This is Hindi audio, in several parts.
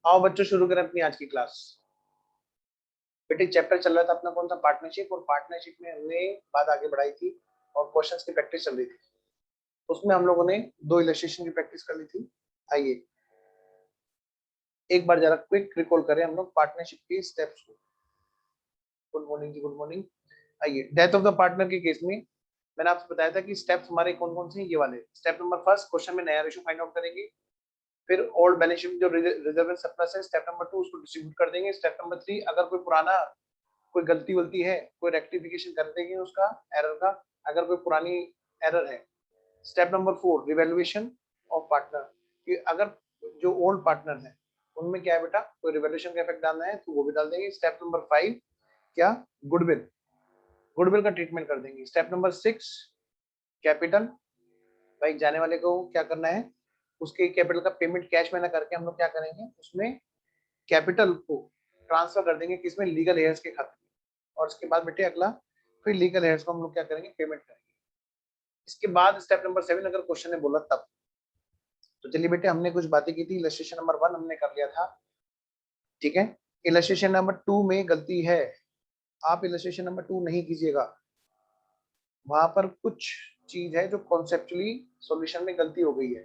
आओ बच्चों शुरू करें अपनी आज की क्लास। बेटे चैप्टर चल रहा था अपना कौन सा, पार्टनरशिप, और पार्टनरशिप में हमने बात आगे बढ़ाई थी और क्वेश्चंस की प्रैक्टिस चल रही थी। उसमें हम लोगों ने दो इलस्ट्रेशन की प्रैक्टिस कर ली थी। आइए एक बार जरा क्विक रिकॉल करें हम लोग पार्टनरशिप के स्टेप्स को। गुड मॉर्निंग जी, गुड मॉर्निंग। आइए डेथ ऑफ द पार्टनर के केस में मैंने आपको बताया था कि स्टेप्स हमारे कौन कौन से हैं, ये वाले। स्टेप नंबर फर्स्ट, क्वेश्चन में नया रेशियो फाइंड आउट करेंगे। फिर ओल्ड बैलेंस शीट जो रिजर्व एंड सरप्लस है, स्टेप नंबर 2 उसको डिस्ट्रीब्यूट कर देंगे। स्टेप नंबर 3 अगर कोई पुराना कोई गलती वलती है, कोई रेक्टिफिकेशन कर देंगे उसका एरर का, अगर कोई पुरानी एरर है। Step number 4 revaluation of partner, कि अगर जो ओल्ड पार्टनर है उनमें क्या है बेटा, कोई रिवैल्यूएशन का इफेक्ट डालना है तो वो भी डाल देंगे। स्टेप नंबर 5 क्या, गुडविल, गुडविल का ट्रीटमेंट कर देंगे। स्टेप नंबर 6 कैपिटल, भाई जाने वाले को क्या करना है, उसके कैपिटल का पेमेंट कैश में ना करके हम लोग क्या करेंगे, उसमें कैपिटल को ट्रांसफर कर देंगे किसमें, लीगल हेयर्स के खाते में। और उसके बाद बेटे अगला, फिर लीगल हेयर्स को हम लोग क्या करेंगे, पेमेंट करेंगे। इसके बाद स्टेप नंबर 7 अगर क्वेश्चन ने बोला तब। तो चलिए बेटे हमने कुछ बातें की थी, इलस्ट्रेशन नंबर 1 हमने कर लिया था, ठीक है। इलस्ट्रेशन नंबर 2 में गलती है, आप इलस्ट्रेशन नंबर 2 नहीं कीजिएगा, वहां पर कुछ चीज है जो कॉन्सेप्चुअली सॉल्यूशन में गलती हो गई है,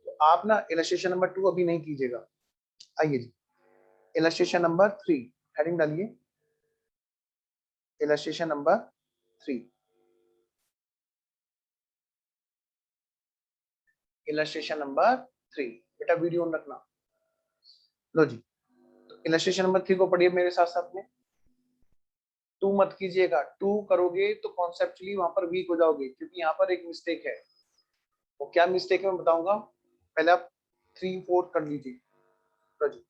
तो आप ना इलस्ट्रेशन नंबर 2 अभी नहीं कीजिएगा। आइए जी, इलस्ट्रेशन नंबर 3 हेडिंग डालिए, इलस्ट्रेशन नंबर 3, इलस्ट्रेशन नंबर 3। बेटा वीडियो ऑन रखना। लो जी, तो इलस्ट्रेशन नंबर 3 को पढ़िए मेरे साथ साथ में। टू मत कीजिएगा, टू करोगे तो कॉन्सेप्चुअली वहां पर वीक हो जाओगे, क्योंकि यहाँ पर एक मिस्टेक है। वो क्या मिस्टेक है मैं बताऊंगा, पहले आप 3 4 कर लीजिए। लो जी,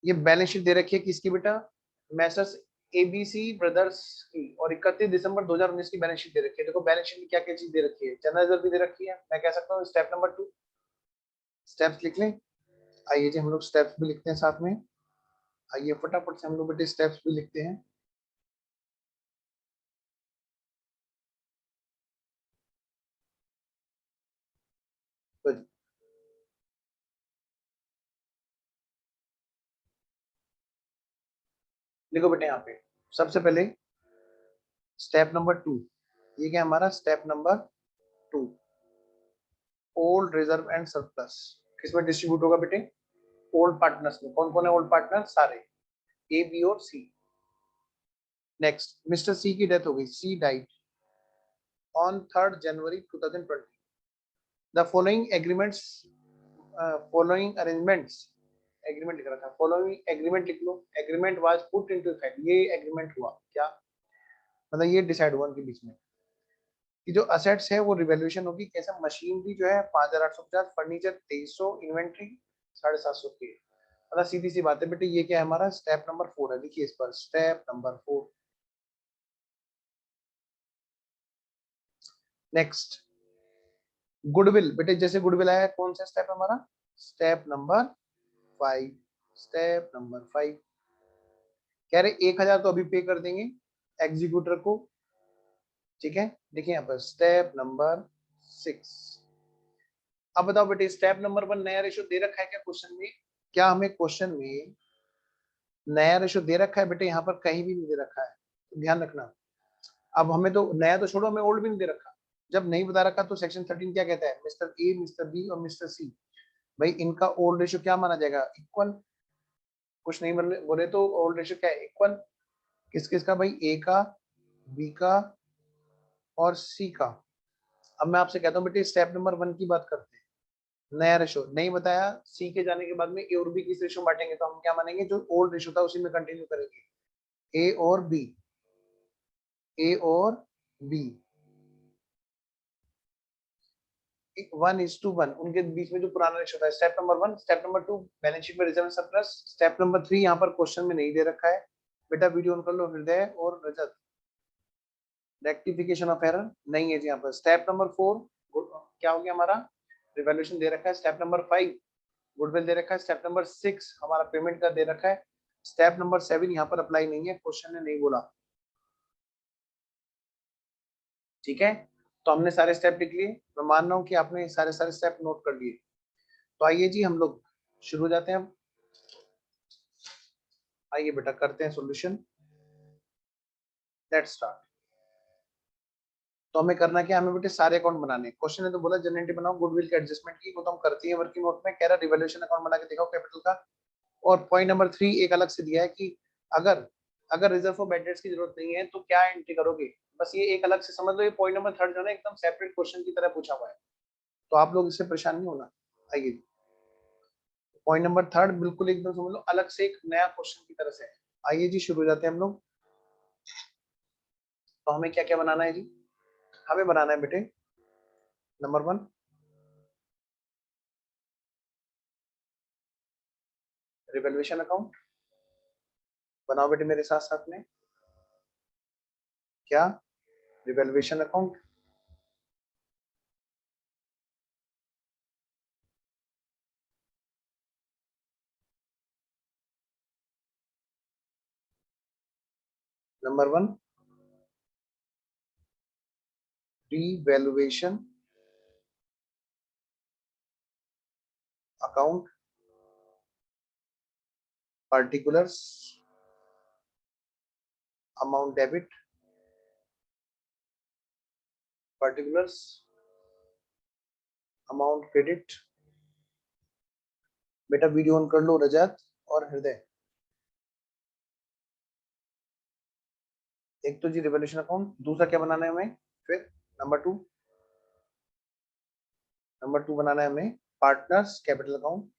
ये बैलेंस शीट दे रखी है किसकी बेटा, मैसर्स एबीसी ब्रदर्स की, और 31 दिसंबर 2019 की बैलेंस शीट दे रखी है। देखो बैलेंस शीट में क्या क्या चीज दे रखी है, जनरल रिजर्व भी दे रखी है, मैं कह सकता हूँ स्टेप नंबर 2 स्टेप्स लिख लें। आइए जी हम लोग स्टेप्स भी लिखते हैं साथ में। आइए फटाफट से हम लोग बेटे स्टेप्स भी लिखते हैं। तो लिखो बेटे यहाँ पे, सबसे पहले स्टेप नंबर 2, ये क्या हमारा step number 2, old reserve and surplus किसमें डिस्ट्रीब्यूट होगा बेटे, ओल्ड पार्टनर्स में। कौन कौन है ओल्ड पार्टनर, सारे, ए बी और सी। नेक्स्ट, मिस्टर सी की डेथ हो गई, she died on 3 January 2020। The following agreements, following arrangements, agreement लिख रहा था, फॉलोइंग एग्रीमेंट लिख लो, agreement was put into effect, ये एग्रीमेंट हुआ क्या, मतलब ये डिसाइड हुआ उनके बीच में कि जो असेट्स है वो रिवैल्यूएशन होगी कैसे, मशीनरी जो है 5850, फर्नीचर 2300, इन्वेंट्री 750 की। मतलब सीधी सी बात है बेटे, ये क्या है हमारा स्टेप नंबर 4 है, देखिए इस पर स्टेप नंबर 4। नेक्स्ट, गुडविल, बेटे जैसे गुडविल आया, कौन सा स्टेप हमारा, स्टेप नंबर 5, स्टेप नंबर 5। कह रहे 1000 तो अभी पे कर देंगे एग्जीक्यूटर को, ठीक है। देखिए यहाँ पर स्टेप नंबर 6। अब बताओ बेटे स्टेप नंबर 1 नया रेशो दे रखा है क्या क्वेश्चन में, क्या हमें क्वेश्चन में नया रेशो दे रखा है बेटे, यहाँ पर कहीं भी नहीं दे रखा है, तो ध्यान रखना। अब हमें तो नया तो छोड़ो, हमें ओल्ड भी नहीं दे रखा। जब नहीं बता रखा तो सेक्शन 13 क्या कहता है, मिस्टर ए, मिस्टर बी और मिस्टर सी, भाई इनका ओल्ड रेशो क्या माना जाएगा, इक्वल। कुछ नहीं बोले तो ओल्ड रेशो क्या है, इक्वल। किस किस का भाई, ए का, बी का और सी का। अब मैं आपसे कहता हूँ बेटे स्टेप नंबर 1 की बात करते हैं, नया रेशो नहीं बताया, सी के जाने के बाद में ए और बी किस रेशो बांटेंगे, तो हम क्या मानेंगे, जो ओल्ड रेशो था उसी में कंटिन्यू करेंगे, ए और बी, ए और बी 1:1, उनके बीच में जो पुराना रेशो था। Step number 1। Step number 2 balance sheet में रिजर्व सरप्लस। स्टेप नंबर 3 यहाँ पर क्वेश्चन में नहीं दे रखा है बेटा, वीडियो ऑन कर लो, हृदय और रजत, रेक्टिफिकेशन ऑफ एरर नहीं है जी यहाँ पर। स्टेप नंबर 4 क्या हो गया हमारा, रिवैल्यूएशन दे रखा है। स्टेप नंबर 5 गुडविल दे रखा है। स्टेप नंबर 6 हमारा पेमेंट का दे रखा है। स्टेप नंबर 7 यहाँ पर अप्लाई नहीं है, क्वेश्चन ने नहीं बोला, ठीक है। तो हमने सारे स्टेप लिख लिए, मैं मान रहा हूँ कि आपने सारे स्टेप नोट कर लिए। तो आइए जी हम लोग शुरू हो जाते हैं। अब आइए बेटा करते हैं सॉल्यूशन। Let's start. तो हमें करना क्या, हमें बेटे सारे अकाउंट बनाने। क्वेश्चन ने तो बोला जनरल बनाओ गुडविल के एडजस्टमेंट की, वो तो हम करती है वर्किंग नोट में। कह रहा रिवैल्यूएशन अकाउंट बना के दिखाओ कैपिटल का। और पॉइंट नंबर 3 एक अलग से दिया है कि अगर अगर रिजर्व फॉर बैड डेट्स की जरूरत नहीं है तो क्या एंट्री करोगे। बस ये एक अलग से समझ लो। ये पॉइंट नंबर 3 जो है एकदम सेपरेट क्वेश्चन की तरह पूछा हुआ है, तो आप लोग इससे परेशान नहीं होना। आइए पॉइंट नंबर 3 बिल्कुल एकदम समझ लो अलग से एक नया क्वेश्चन की तरह से है। आइए जी शुरू हो जाते हैं हम लोग। तो हमें क्या क्या बनाना है जी। हमें बनाना है बेटे नंबर 1 रिवैल्यूएशन अकाउंट। बनाओ बेटे मेरे साथ साथ में। क्या revaluation account. Number 1 revaluation account particulars amount debit particulars amount credit। बेटा वीडियो ऑन कर लो रजत और हृदय। एक तो जी रिवॉल्यूशन अकाउंट, दूसरा क्या बनाना है हमें फिर नंबर 2 बनाना है हमें partners capital account.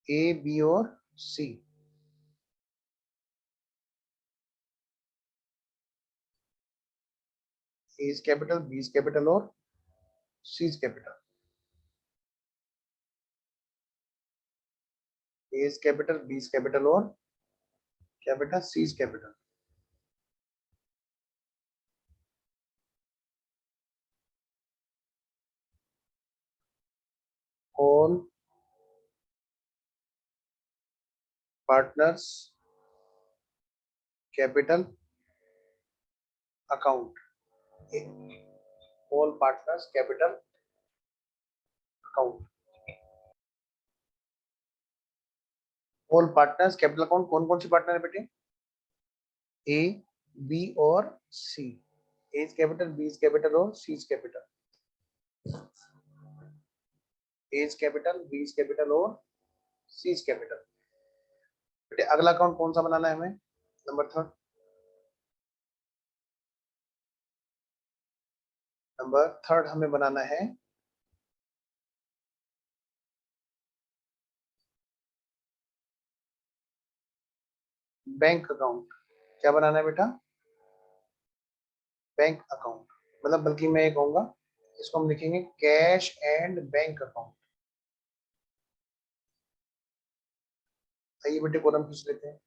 A B और C. A is capital, B is capital और C is capital. A is capital, B is capital और क्या बेटा C is capital. All partners capital account. All partners capital account. All partners capital account कौन कौन सी पार्टनर है बेटे। ए बी और C. A is capital, B is capital और C is capital. A is capital, B is capital और सी इज कैपिटल। बेटे अगला अकाउंट कौन सा बनाना है हमें नंबर 3 हमें बनाना है बैंक अकाउंट। क्या बनाना है बेटा बैंक अकाउंट। मतलब बल्कि मैं ये कहूंगा इसको हम लिखेंगे कैश एंड बैंक अकाउंट। आइए बेटे कॉलम खींच लेते हैं।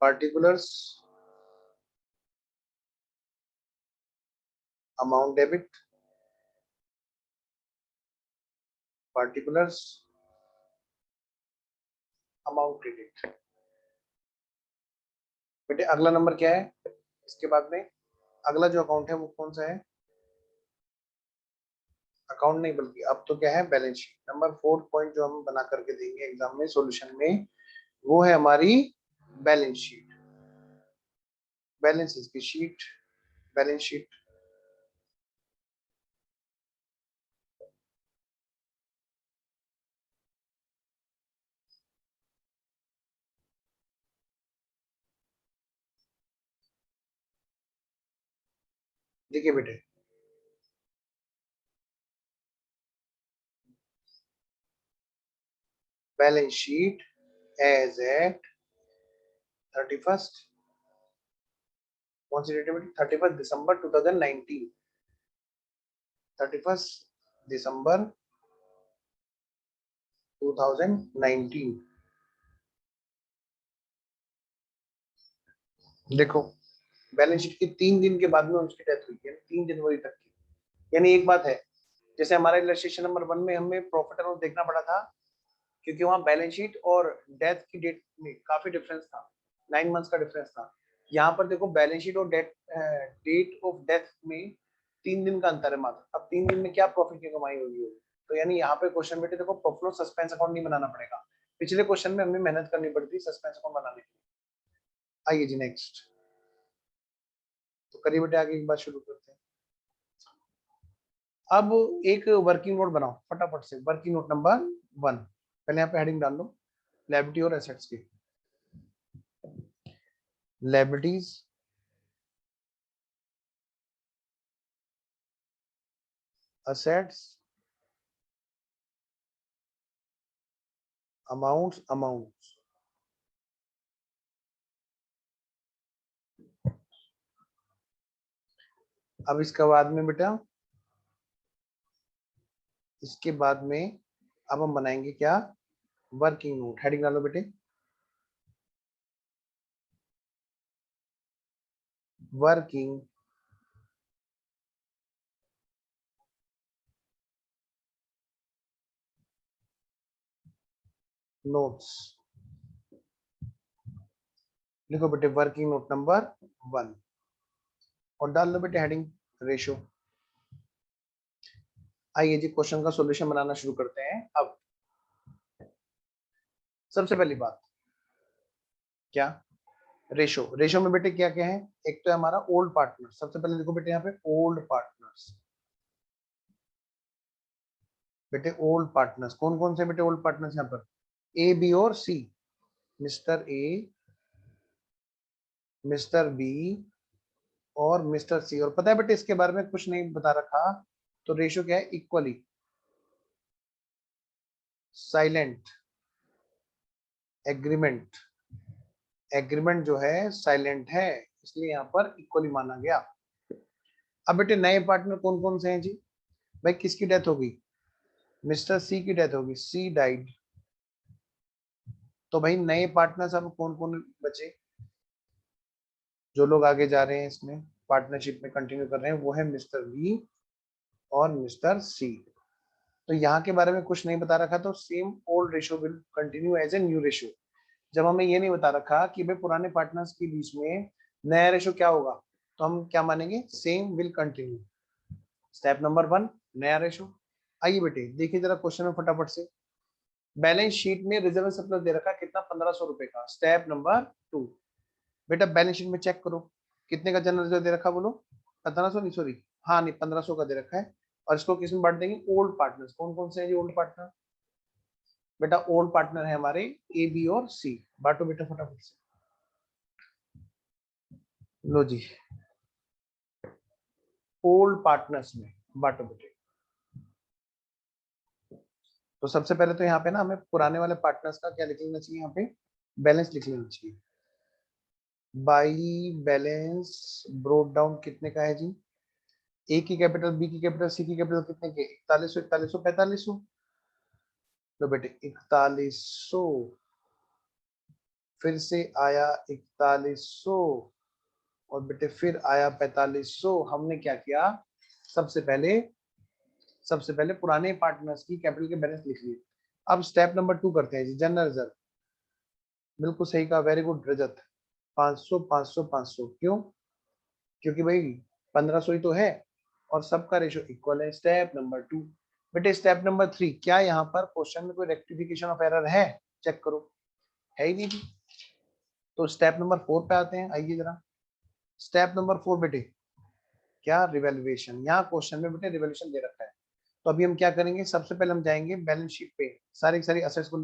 Particulars amount debit particulars amount credit. बेटे अगला नंबर क्या है इसके बाद में। अगला जो अकाउंट है वो कौन सा है। अकाउंट नहीं बल्कि अब तो क्या है बैलेंस शीट। नंबर 4 पॉइंट जो हम बना करके देंगे एग्जाम में सॉल्यूशन में वो है हमारी बैलेंस शीट। बैलेंस की शीट बैलेंस शीट। देखिए बेटे balance sheet as eight 31st कौन सी डेट है बेटे 31st दिसंबर 2019। 31st दिसंबर 2019। देखो बैलेंस शीट के 3 दिन के बाद में उसकी डेथ हुई है, 3 जनवरी तक की। यानी एक बात है, जैसे हमारा इलस्ट्रेशन नंबर 1 में हमें प्रॉफिट एंड लॉस देखना पड़ा था, क्योंकि वहां बैलेंस शीट और डेथ की डेट में काफी डिफरेंस था, 9 मंथ्स का डिफरेंस था। यहाँ पर देखो बैलेंस शीट और डेट ऑफ डेथ में 3 दिन का अंतर है मात्र। अब 3 दिन में क्या प्रॉफिट की कमाई होगी? तो यानी यहाँ पे क्वेश्चन बेटे देखो प्रॉफिट और सस्पेंस अकाउंट नहीं बनाना पड़ेगा। पिछले क्वेश्चन में हमें मेहनत करनी पड़ती सस्पेंस अकाउंट बनाने के लिए। आइए जी नेक्स्ट, तो करिए बेटे आगे एक बात शुरू करते हैं। अब एक वर्किंग नोट बनाओ फटाफट से, वर्किंग नोट नंबर 1। पहले यहाँ पे हेडिंग डाल लो लायबिलिटी और एसेट्स की। Liabilities, assets, amounts। अब इसके बाद में बेटा, इसके बाद में अब हम बनाएंगे क्या? Working note. हेडिंग डालो बेटे, वर्किंग नोट्स। लिखो बेटे वर्किंग नोट नंबर 1 और डाल लो बेटे हेडिंग रेशो। आइए जी क्वेश्चन का सॉल्यूशन बनाना शुरू करते हैं। अब सबसे पहली बात क्या? रेशो। रेशो में बेटे क्या क्या है? एक तो है हमारा ओल्ड पार्टनर। सबसे पहले देखो बेटे यहाँ पे ओल्ड पार्टनर्स। बेटे ओल्ड पार्टनर्स कौन कौन से बेटे ओल्ड पार्टनर्स यहाँ पर? ए बी और सी। मिस्टर ए, मिस्टर बी और मिस्टर सी। और पता है बेटे इसके बारे में कुछ नहीं बता रखा, तो रेशियो क्या है? Equally silent agreement. एग्रीमेंट जो है साइलेंट है, इसलिए यहाँ पर इक्वली माना गया। अब बेटे नए पार्टनर कौन कौन से हैं जी? भाई किसकी डेथ होगी? मिस्टर सी की डेथ होगी, सी डाइड। तो भाई नए पार्टनर्स अब कौन कौन बचे? जो लोग आगे जा रहे हैं इसमें पार्टनरशिप में कंटिन्यू कर रहे हैं वो है मिस्टर बी और मिस्टर सी। तो यहाँ के बारे में कुछ नहीं बता रखा, तो same old ratio will continue as a new ratio. जब हमें ये नहीं बता रखा कि भाई पुराने पार्टनर्स के बीच में नया रेशियो क्या होगा, तो हम क्या मानेंगे? Same will continue. Step number 1 नया रेशियो। आइए बेटे देखिए जरा क्वेश्चन में फटाफट से। बैलेंस शीट में रिजर्व सरप्लस दे रखा कितना? 1500 रुपए का। स्टेप नंबर 2 बेटा बैलेंस शीट में चेक करो कितने का जनरल रिजर्व दे रखा, बोलो। 1500 नहीं सॉरी, हाँ नहीं 1500 का दे रखा है। और इसको किस में बांट देंगे? Old partners. कौन कौन से हैं जी ओल्ड पार्टनर? बेटा ओल्ड पार्टनर है हमारे ए बी और सी। बांटो बेटा फटाफट से। लो जी ओल्ड पार्टनर्स में बांटो बेटे। तो सबसे पहले तो यहाँ पे ना हमें पुराने वाले पार्टनर्स का क्या लिख लेना चाहिए? यहाँ पे बैलेंस लिख लेना चाहिए। बाई बैलेंस ब्रोक डाउन कितने का है जी? ए की कैपिटल, बी की कैपिटल, सी की कैपिटल कितने के? 4100, 4100, 4500। तो बेटे 4100, फिर से आया 4100 और बेटे फिर आया 4500। हमने क्या किया? सबसे पहले पुराने पार्टनर्स की कैपिटल के बैलेंस लिख लिए। अब स्टेप नंबर 2 करते हैं जी, जनरल रिजर्व। बिल्कुल सही कहा, वेरी गुड रजत। 500 500 500। क्यों? क्योंकि भाई 1500 ही तो है और सबका रेशियो इक्वल है। स्टेप नंबर 2 बेटे। स्टेप नंबर 3 क्या यहाँ पर क्वेश्चन में कोई रेक्टिफिकेशन ऑफ एरर है? चेक करो, है ही नहीं जी। तो स्टेप नंबर 4 पे आते हैं, आइए जरा। स्टेप नंबर 4 बेटे क्या? रिवैल्यूएशन। यहाँ क्वेश्चन में बेटे रिवैल्यूएशन दे रखा है। तो अभी हम क्या करेंगे? सबसे पहले हम जाएंगे बैलेंस शीट पे, सारी की सारी असेट्स को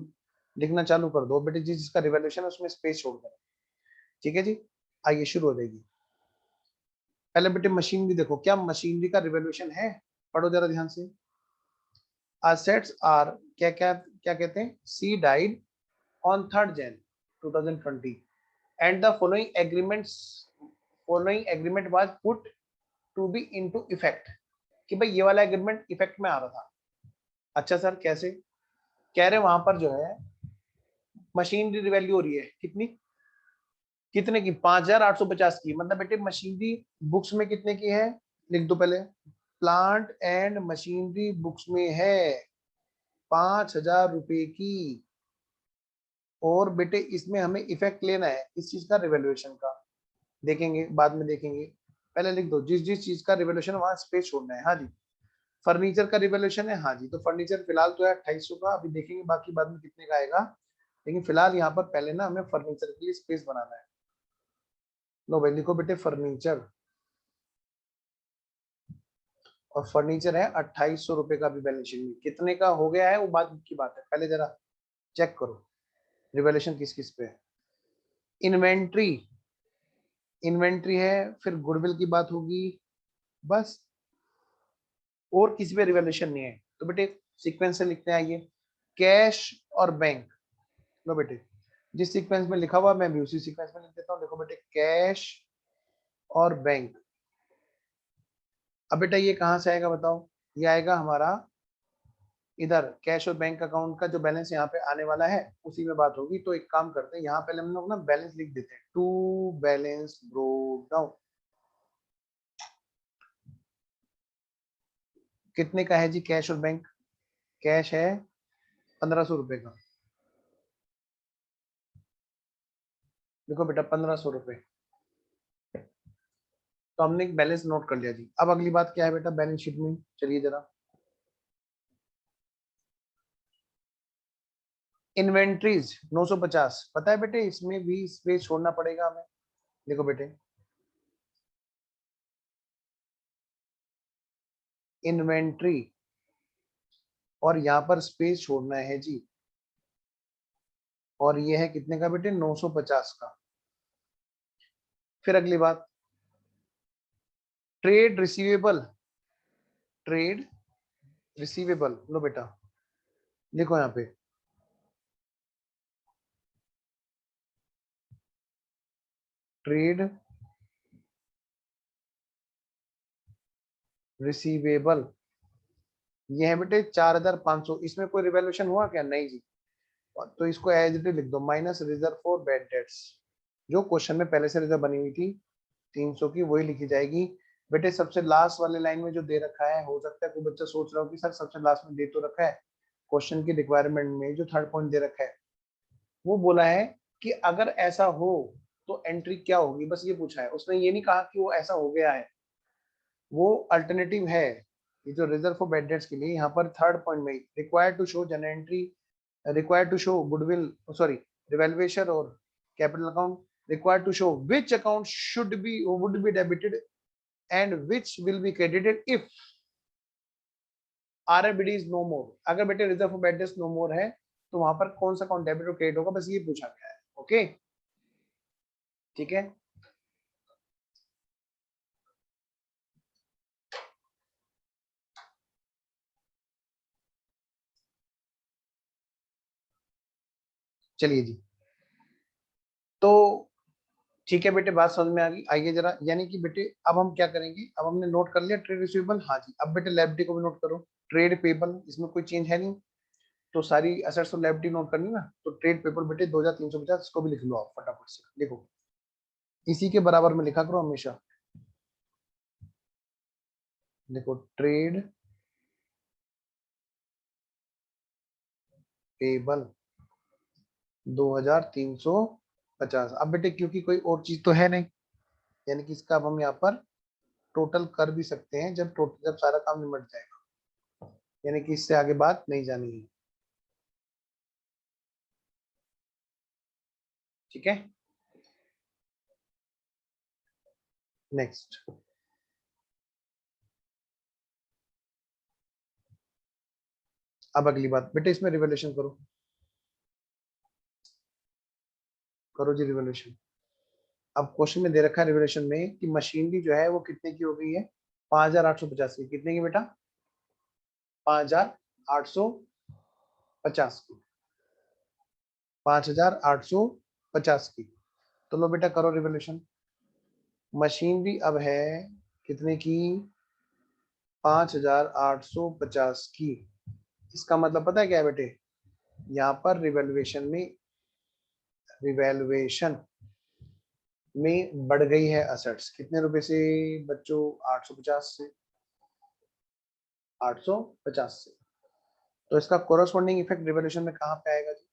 लिखना चालू कर दो बेटे जी, जिसका रिवैल्यूएशन है उसमें स्पेस छोड़ देना। ठीक है जी, आइए शुरू हो जाएगी। पहले बेटे मशीनरी देखो, क्या मशीनरी का रिवैल्यूएशन है? पढ़ो जरा ध्यान से। असेट्स आर क्या क्या क्या कहते हैं? She died on 3rd Jan 2020 and the following agreement was put to be into effect. कि भाई ये वाला एग्रीमेंट इफेक्ट में आ रहा था, अच्छा सर कैसे? कह रहे वहां पर जो है मशीनरी वैल्यू हो रही है कितनी, कितने की? 5,850 की। मतलब बेटे मशीनरी बुक्स में कितने की है, लिख दो पहले। प्लांट एंड मशीनरी बुक्स में है 5,000 रुपए की। और बेटे इसमें हमें इफेक्ट लेना है इस चीज का, रिवैल्यूएशन का देखेंगे, बाद में देखेंगे। पहले लिख दो जिस जिस चीज का रिवैल्यूएशन वहां स्पेस छोड़ना है। हाँ जी। फर्नीचर का रिवैल्यूएशन है, हाँ जी। तो फर्नीचर फिलहाल तो है 2800 का, अभी देखेंगे बाकी बाद में कितने का आएगा। लेकिन फिलहाल यहाँ पर पहले ना हमें फर्नीचर के लिए स्पेस बनाना है। लो भाई लिखो बेटे फर्नीचर, और फर्नीचर है 2800 रुपए का। भी बैलेंस शीट में कितने का हो गया है वो बात की बात है, पहले जरा चेक करो रिवैल्यूएशन किस किस पे है। इन्वेंट्री, इन्वेंट्री है, फिर गुडविल की बात होगी, बस। और किसी पे रिवैल्यूएशन नहीं है। तो बेटे सीक्वेंस से लिखते हैं, आइए। कैश और बैंक। लो बेटे जिस सीक्वेंस में लिखा हुआ मैं भी उसी सीक्वेंस में लिख देता हूँ। देखो बेटे कैश और बैंक। अब बेटा ये कहाँ से आएगा बताओ? ये आएगा हमारा इधर कैश और बैंक अकाउंट का जो बैलेंस यहाँ पे आने वाला है उसी में बात होगी। तो एक काम करते हैं, यहाँ पहले हम लोग ना बैलेंस लिख देते हैं, टू बैलेंस ब्रोक डाउन। कितने का है जी कैश और बैंक? कैश है 1,500 रुपए का। देखो बेटा 1,500 रुपए। तो हमने एक बैलेंस नोट कर लिया जी। अब अगली बात क्या है बेटा बैलेंस शीट में, चलिए जरा। इन्वेंट्रीज 950, पता है बेटे इसमें भी स्पेस छोड़ना पड़ेगा हमें। देखो बेटे इन्वेंट्री, और यहाँ पर स्पेस छोड़ना है जी। और ये है कितने का बेटे? 950 का। फिर अगली बात ट्रेड रिसीवेबल, ट्रेड रिसीवेबल। लो बेटा देखो यहाँ पे ट्रेड रिसीवेबल, ये है बेटे 4,500। इसमें कोई रिवैल्यूएशन हुआ क्या? नहीं जी। तो इसको एज इट इज लिख दो, minus reserve for bad dates. जो क्वेश्चन में पहले से रिजर्व बनी हुई थी 300 की, वही लिखी जाएगी। बेटे सबसे लास्ट वाले लाइन में जो दे रखा है, हो सकता है कोई बच्चा सोच रहा हो कि सर सबसे लास्ट में दे तो रखा है, क्वेश्चन की रिक्वायरमेंट में जो थर्ड पॉइंट दे रखा है वो बोला है कि अगर ऐसा हो तो एंट्री क्या होगी, बस ये पूछा है। उसने ये नहीं कहा कि वो ऐसा हो गया है, वो अल्टरनेटिव है। ये जो रिजर्व फॉर बैड डेट्स के लिए यहाँ पर थर्ड पॉइंट में required to show general entry, required to show goodwill, sorry, revaluation or capital account, required to show which account should be or would be debited and which will be credited if RFBD is no more। अगर बेटे reserve for bad debts no more है तो वहां पर कौन सा अकाउंट डेबिट और क्रेडिट होगा, बस ये पूछा गया है। ओके ठीक है। चलिए जी। तो ठीक है बेटे बात समझ में आ गई। आइए जरा, यानी कि बेटे अब हम क्या करेंगे, अब हमने नोट कर लिया ट्रेड रिसीवेबल, हाँ जी। अब बेटे लायबिलिटी को भी नोट करो। ट्रेड पेबल, इसमें कोई चेंज है नहीं, तो सारी असेट्स और लायबिलिटी नोट करनी ना। तो ट्रेड पेपर बेटे 2,350, इसको भी लिख लो आप फटाफट से। देखो इसी के बराबर में लिखा करो हमेशा। देखो ट्रेड पेबल 2,350। अब बेटे क्योंकि कोई और चीज तो है नहीं, यानी कि इसका अब हम यहाँ पर टोटल कर भी सकते हैं जब टोटल, जब सारा काम निमट जाएगा। यानी कि इससे आगे बात नहीं जानी है। ठीक है नेक्स्ट। अब अगली बात बेटे इसमें रिवैल्यूएशन करो, करो जी रिवैल्यूएशन। अब क्वेश्चन में दे रखा है रिवैल्यूएशन में कि मशीनरी जो है वो कितने की हो गई है? 5,850 की। कितने की बेटा? 5,850 की। 5,850 की। तो लो बेटा करो रिवॉल्यूशन। मशीनरी अब है कितने की? 5,850 की। इसका मतलब पता है क्या है बेटे, यहाँ पर रिवैल्यूएशन में बढ़ गई है असेट्स। कितने रुपए से बच्चों? 850 से, 850 से। तो इसका कोरस्पॉन्डिंग इफेक्ट रिवैल्यूएशन में कहाँ पे आएगा जी?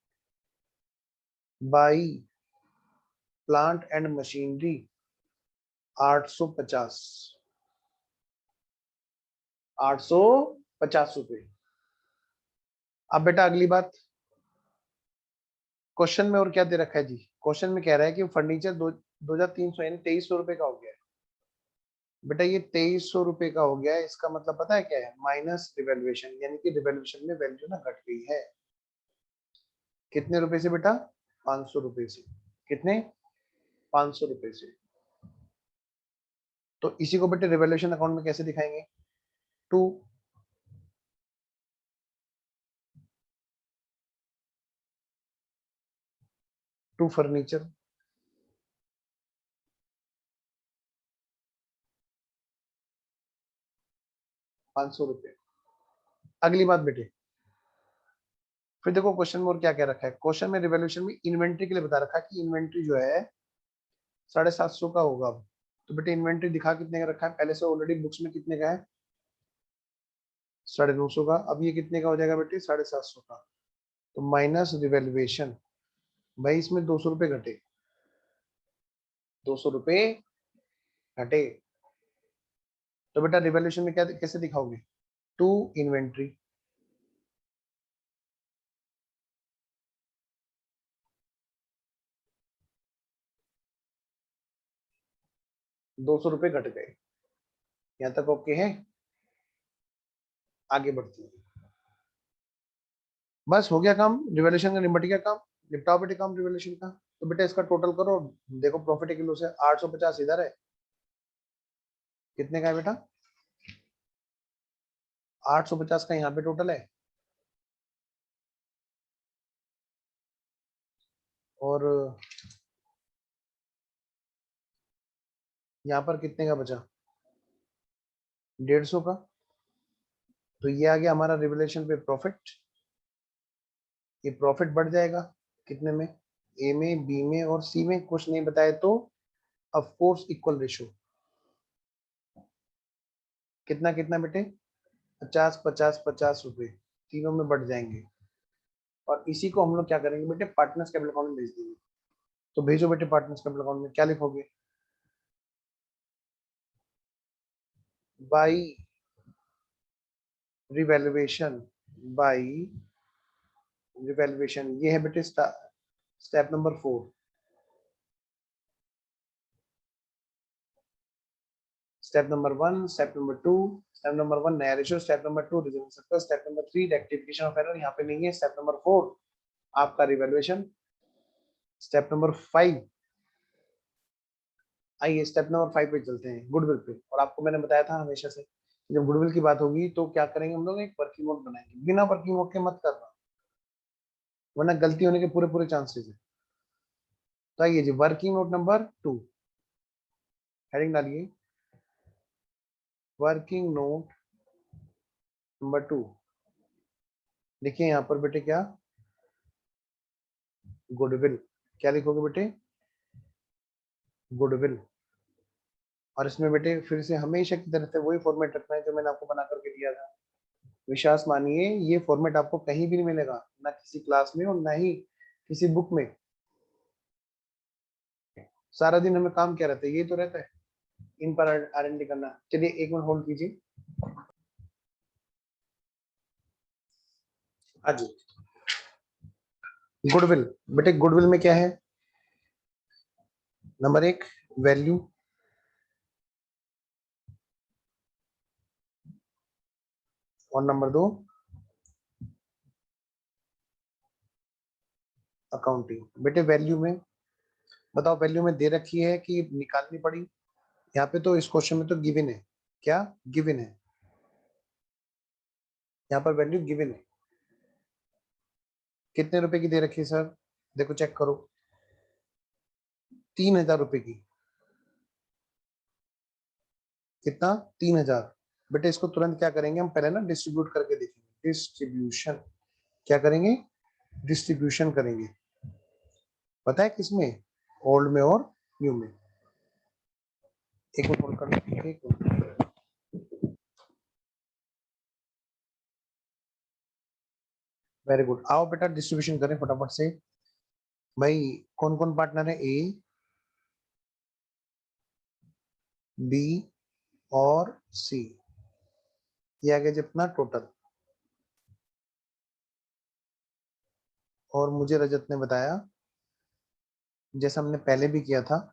बाई प्लांट एंड मशीनरी 850, 850 रुपए। अब बेटा अगली बात, क्वेश्चन में और क्या दे रखा है जी? क्वेश्चन में कह रहा है कि फर्नीचर 2300 यानी 2300 रुपए का हो गया है। बेटा ये 2300 रुपए का हो गया है, इसका मतलब पता है क्या है? माइनस रिवैल्यूएशन, यानी कि रिवैल्यूएशन में वैल्यू ना घट गई है। कितने रुपए से बेटा? 500 रुपए से। कितने? 500 रुपए से। तो इसी को बेटे रिवैल्यूएशन अकाउंट में कैसे दिखाएंगे? To furniture, ₹500। अगली बात बेटे, फिर देखो क्वेश्चन में और क्या क्या रखा है। क्वेश्चन में रिवैल्यूएशन में इन्वेंट्री के लिए बता रखा है कि इन्वेंट्री जो है 750 का होगा। तो बेटे इन्वेंट्री दिखा कितने का रखा है पहले से ऑलरेडी बुक्स में? कितने का है? 950 का। अब ये कितने का हो जाएगा बेटे? 750 का। तो माइनस रिवैल्यूएशन, भाई इसमें 200 रुपए घटे, 200 रुपए घटे। तो बेटा रिवैल्यूएशन में क्या कैसे दिखाओगे? टू इन्वेंट्री, ₹200 घट गए। यहां तक ओके है? आगे बढ़ती है, बस हो गया काम रिवैल्यूएशन का, निपट गया काम। निपटाओ बेटे काम रिवैल्यूएशन का। तो बेटा इसका टोटल करो, देखो प्रॉफिट किलो से 850 इधर है, कितने का है बेटा? 850 का यहाँ पे टोटल है। और यहाँ पर कितने का बचा? 150 का। तो ये आ गया हमारा रिवैल्यूएशन पे प्रॉफिट। ये प्रॉफिट बढ़ जाएगा कितने में? ए में, बी में और सी में। कुछ नहीं बताए तो ऑफ कोर्स इक्वल रेशो। कितना कितना बेटे? 50 50 50 रुपए तीनों में बढ़ जाएंगे। और इसी को हम लोग क्या करेंगे बेटे? पार्टनर्स कैपिटल अकाउंट में भेज देंगे। तो भेजो बेटे पार्टनर्स कैपिटल अकाउंट में। क्या लिखोगे? By revaluation, by revaluation. ये है बेटे step number 4। Step number 1, step number 2। Step number 1 नया ratio, step number 2 result circle, step number 3 rectification of error, यहाँ पे नहीं है। स्टेप नंबर 4 आपका रिवैल्यूएशन। स्टेप नंबर 5, आइए स्टेप नंबर 5 पे चलते हैं, गुडविल पे। और आपको मैंने बताया था हमेशा से, जब गुडविल की बात होगी तो क्या करेंगे हम लोग? एक वर्किंग नोट बनाएंगे। बिना वर्किंग नोट के मत करना, वरना गलती होने के पूरे पूरे चांसेस है। तो आइए जी, वर्किंग नोट नंबर 2, हेडिंग डालिए वर्किंग नोट नंबर 2। देखिए यहाँ पर बेटे क्या? गुडविल। क्या लिखोगे बेटे? गुडविल। और इसमें बेटे फिर से हमेशा की तरह से वही फॉर्मेट रखना है जो मैंने आपको बना करके दिया था। विश्वास मानिए ये फॉर्मेट आपको कहीं भी नहीं मिलेगा, ना किसी क्लास में और ना ही किसी बुक में। सारा दिन हमें काम क्या रहता है? ये तो रहता है इन पर R&D करना। चलिए 1 मिनट होल्ड कीजिए। हाँ जी, गुडविल। बेटे गुडविल में क्या है? नंबर 1 वैल्यू, और नंबर 2 अकाउंटिंग। बेटे वैल्यू में बताओ, वैल्यू में दे रखी है कि निकालनी पड़ी? यहाँ पे तो इस क्वेश्चन में तो गिवन है। क्या गिवन है? यहाँ पर वैल्यू गिवन है। कितने रुपए की दे रखी है सर? देखो चेक करो, 3000 रुपए की। कितना? 3000। बेटे इसको तुरंत क्या करेंगे हम? पहले ना डिस्ट्रीब्यूट करके देखेंगे। डिस्ट्रीब्यूशन, क्या करेंगे, डिस्ट्रीब्यूशन करेंगे, पता है किसमें, ओल्ड में और न्यू में। एक मिनट होल्ड करना, एक मिनट। वेरी गुड, आओ बेटा डिस्ट्रीब्यूशन करें फटाफट से। भाई कौन कौन पार्टनर है, ए, बी और सी, ये आ गया जितना टोटल। और मुझे रजत ने बताया, जैसा हमने पहले भी किया था,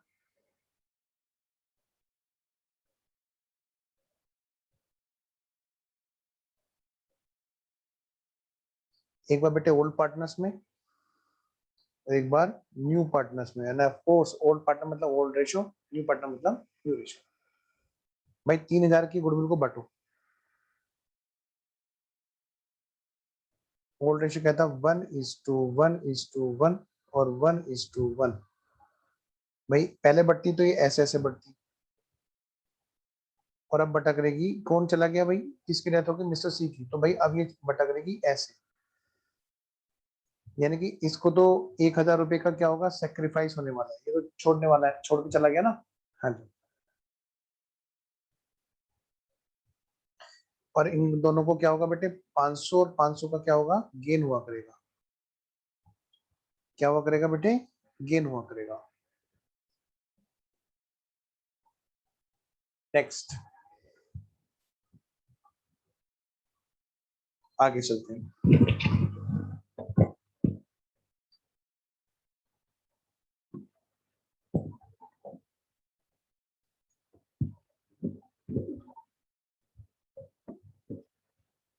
एक बार बेटे ओल्ड पार्टनर्स में और एक बार न्यू पार्टनर्स में, end of course old partner मतलब ओल्ड रेशियो, न्यू पार्टनर मतलब न्यू रेशियो। भाई 3000 की गुडविल को बांटो। ओल्ड रेशियो कहता है 1:1:1 और 1:1। भाई पहले बढ़ती तो ये ऐसे ऐसे बढ़ती, और अब बटा करेगी, कौन चला गया भाई, किसकी डेथ होगी, मिस्टर सी की, तो भाई अब ये बटा करेगी ऐसे, यानी कि इसको तो 1000 रुपए का क्या होगा, सेक्रीफाइस होने वाला है, ये तो छोड़ने वाला है, छोड़ के चला गया ना। हाँ जी, और इन दोनों को क्या होगा बेटे, 500 और 500 का क्या होगा, गेन हुआ करेगा, क्या हुआ करेगा बेटे, गेन हुआ करेगा। नेक्स्ट, आगे चलते हैं।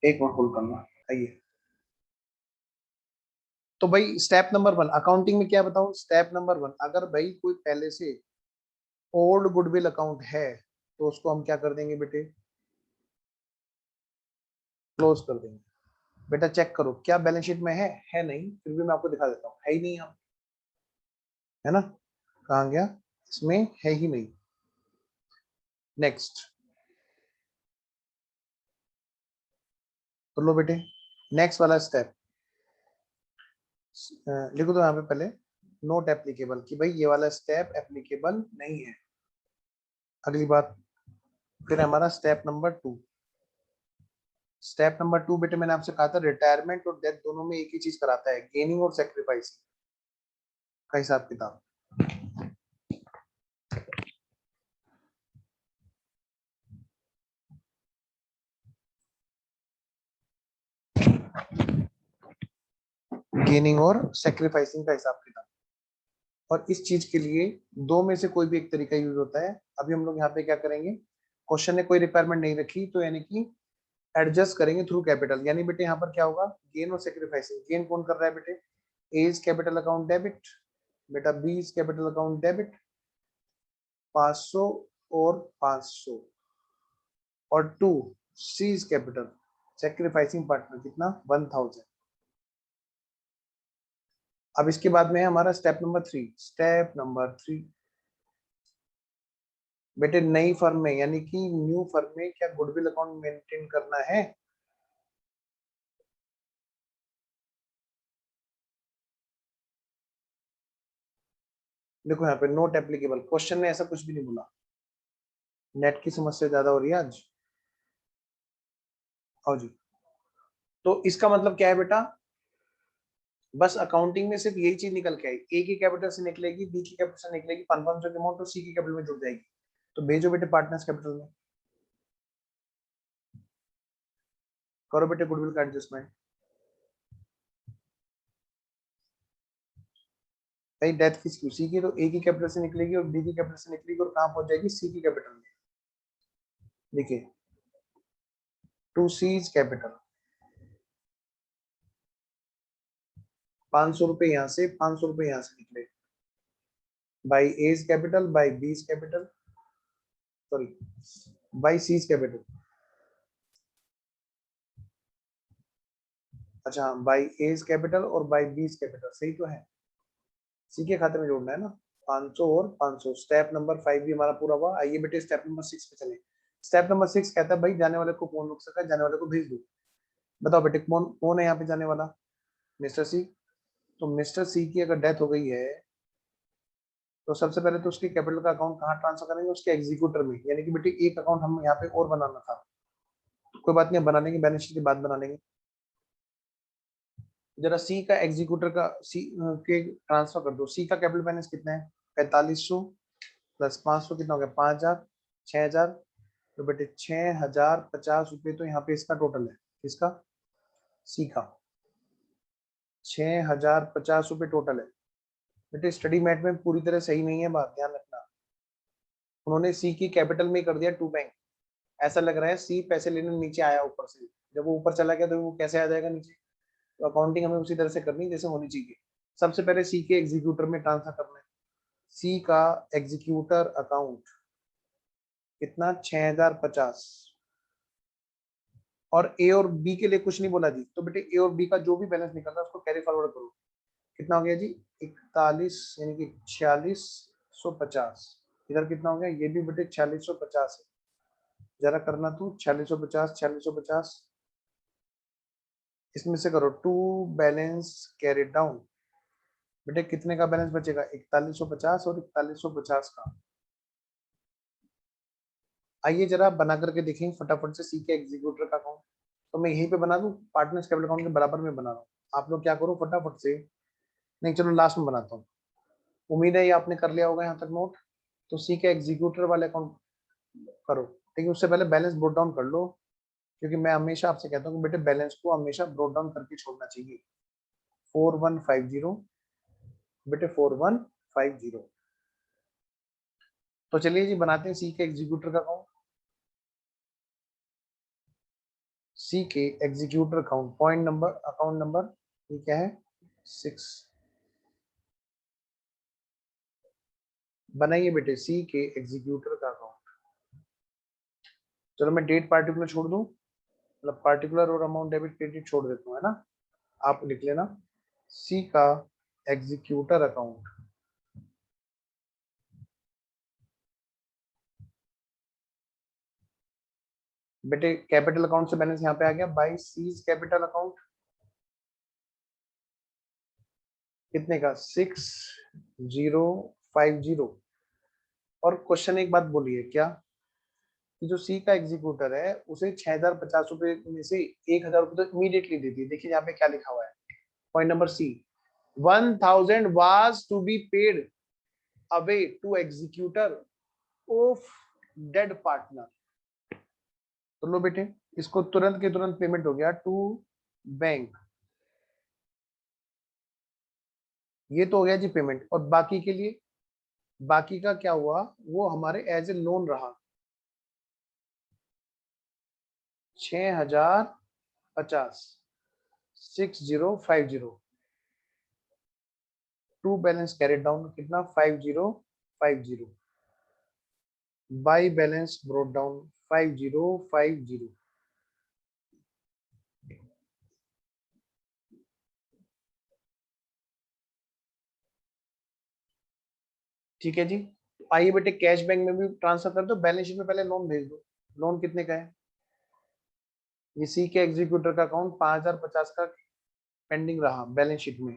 एक मिनट होल्ड करना, आइए। तो भाई स्टेप नंबर 1 अकाउंटिंग में क्या बताऊं, स्टेप नंबर 1, अगर भाई कोई पहले से ओल्ड गुडविल अकाउंट है तो उसको हम क्या कर देंगे बेटे, क्लोज कर देंगे। बेटा चेक करो क्या बैलेंस शीट में है नहीं, फिर भी मैं आपको दिखा देता हूँ, है ही नहीं यहाँ, है ना, कहाँ गया, इसमें है ही नहीं। नेक्स्ट, तो लो बेटे, नेक्स्ट वाला स्टेप लिखो तो यहाँ पे पहले, नोट एप्लीकेबल, कि भाई ये वाला स्टेप एप्लीकेबल नहीं है। अगली बात, फिर हमारा स्टेप नंबर 2। स्टेप नंबर 2 बेटे मैंने आपसे कहा था रिटायरमेंट और डेथ दोनों में एक ही चीज कराता है, गेनिंग और सेक्रीफाइस का हिसाब किताब। गेनिंग और सेक्रीफाइसिंग का हिसाब किताब, और इस चीज के लिए दो में से कोई भी एक तरीका यूज होता है। अभी हम लोग यहाँ पे क्या करेंगे, क्वेश्चन ने कोई रिक्वायरमेंट नहीं रखी, तो यानी कि एडजस्ट करेंगे थ्रू कैपिटल, यानी बेटे यहाँ पर क्या होगा, गेन और सेक्रीफाइसिंग। गेन कौन कर रहा है बेटे, A is capital account debit, बेटा B is capital account debit 500 और 500, और 2 C is capital sacrificing partner कितना 1000। अब इसके बाद में है हमारा स्टेप नंबर 3। स्टेप नंबर 3 बेटे नई फर्म में यानी कि न्यू फर्म में क्या गुडविल अकाउंट मेंटेन करना है, देखो यहाँ पे नोट एप्लीकेबल, क्वेश्चन ने ऐसा कुछ भी नहीं बोला। नेट की समस्या ज्यादा हो रही है आज, आओ जी। तो इसका मतलब क्या है बेटा, बस अकाउंटिंग में सिर्फ यही चीज निकल के आई, ए की कैपिटल से निकलेगी, बी की कैपिटल से निकलेगी 500 की अमाउंट, तो सी की कैपिटल में जुड़ जाएगी, तो भेजो बेटे पार्टनर्स कैपिटल में, करो बेटे गुडविल का एडजस्टमेंट। भाई डेथ किसकी, सी की, तो ए की कैपिटल से निकलेगी और बी की कैपिटल से निकलेगी और कहां पहुंच जाएगी, सी की कैपिटल में। देखिए 2 सीज कैपिटल, 500 रुपए यहाँ से, 500 रुपए यहाँ से निकले, by A's capital, by B's capital, sorry by C's capital, अच्छा बाई एज कैपिटल और बाई बीज कैपिटल, सही तो है, सी के खाते में जोड़ना है ना। 500 और 500, स्टेप नंबर 5 भी हमारा पूरा हुआ। आइए बेटे स्टेप नंबर 6 पे चले। स्टेप नंबर 6 कहता है भाई जाने वाले को कौन रोक सकता है, जाने वाले को भेज दो। बताओ बेटे कौन कौन है यहाँ पे जाने वाला? मिस्टर सी। तो मिस्टर सी की अगर डेथ हो गई है तो सबसे पहले तो उसके कैपिटल का अकाउंट कहाँ ट्रांसफर करेंगे? उसके एग्जीक्यूटर में, यानी कि बेटे एक अकाउंट हम यहाँ पे और बनाना था। कोई बात नहीं, बना लेंगे, बैलेंस शीट के बाद बना लेंगे। जरा सी का एग्जीक्यूटर का सी के ट्रांसफर कर दो। सी का कैपिटल बैलेंस कितना है? 4500 प्लस 500 कितना हो गया? 5000, 6000। तो बेटे 6050 रुपये तो यहाँ पे इसका टोटल है। किसका? सी का 6050 रुपये टोटल है। बेटे स्टडी मैट में पूरी तरह सही नहीं है बात, ध्यान रखना। उन्होंने सी की कैपिटल में कर दिया टू बैंक। ऐसा लग रहा है सी पैसे लेने नीचे आया ऊपर से, जब वो ऊपर चला गया तो वो कैसे आ जाएगा नीचे? तो अकाउंटिंग हमें उसी तरह से करनी जैसे होनी चाहिए। सबसे पहले सी के एग्जीक्यूटर में ट्रांसफर करना है। सी का एग्जीक्यूटर अकाउंट कितना? 6050। और ए और बी के लिए कुछ नहीं बोला जी, तो बेटे ए और बी का जो भी बैलेंस निकल रहा है उसको कैरी फॉरवर्ड करो। कितना हो गया जी? 41 यानी कि 4650। इधर कितना हो गया? ये भी बेटे 4650 है। जरा करना तू 4650 4650 इसमें से करो टू बैलेंस कैरी डाउन। बेटे कितने का बैलेंस बचेगा? 4150 और 4150 का। आइए जरा बना करके देखें फटाफट से सी के एग्जीक्यूटर का अकाउंट। तो मैं यहीं पे बना दूं, पार्टनर्स कैपिटल अकाउंट के बराबर में बना रहा हूँ। आप लोग क्या करो फटाफट से, नहीं चलो लास्ट में बनाता हूँ। उम्मीद है ये आपने कर लिया होगा यहाँ तक नोट। तो सी के एग्जीक्यूटर वाले अकाउंट करो, लेकिन उससे पहले बैलेंस ब्रोट डाउन कर लो, क्योंकि मैं हमेशा आपसे कहता हूँ कि बेटे बैलेंस को हमेशा ब्रोट डाउन करके छोड़ना चाहिए। 4150 बेटे 4150। तो चलिए जी बनाते हैं सी के एग्जीक्यूटर का अकाउंट। सी के executor account point number account number ये क्या है? 6। बनाइए बेटे सी के एग्जीक्यूटर का अकाउंट। चलो मैं डेट पार्टिकुलर छोड़ दूं, मतलब पार्टिकुलर और अमाउंट डेबिट क्रेडिट छोड़ देता हूँ, है ना? आप लिख लेना सी का एग्जीक्यूटर अकाउंट। बेटे कैपिटल अकाउंट से बैलेंस यहाँ पे आ गया बाई सीज कैपिटल अकाउंट। कितने का? 6050। और क्वेश्चन एक बात बोलिए क्या, कि जो सी का एग्जीक्यूटर है उसे 6050 रुपए में से 1000 रुपए तो इमीडिएटली दे दिए। देखिए यहाँ पे क्या लिखा हुआ है, point number C, 1000 was to be paid away to executor of dead partner। तो लो बेटे इसको तुरंत के तुरंत पेमेंट हो गया टू बैंक। ये तो हो गया जी पेमेंट। और बाकी के लिए, बाकी का क्या हुआ? वो हमारे एज ए लोन रहा 6050, 6050। टू बैलेंस कैरिड डाउन कितना? 5050 बाई बैलेंस ब्रोट डाउन 5050। ठीक है जी। आइए बेटे कैश बैंक में भी ट्रांसफर कर दो, बैलेंस शीट में पहले लोन भेज दो। लोन कितने का है? ये सी के एग्जीक्यूटर का अकाउंट 5050 का पेंडिंग रहा बैलेंस शीट में।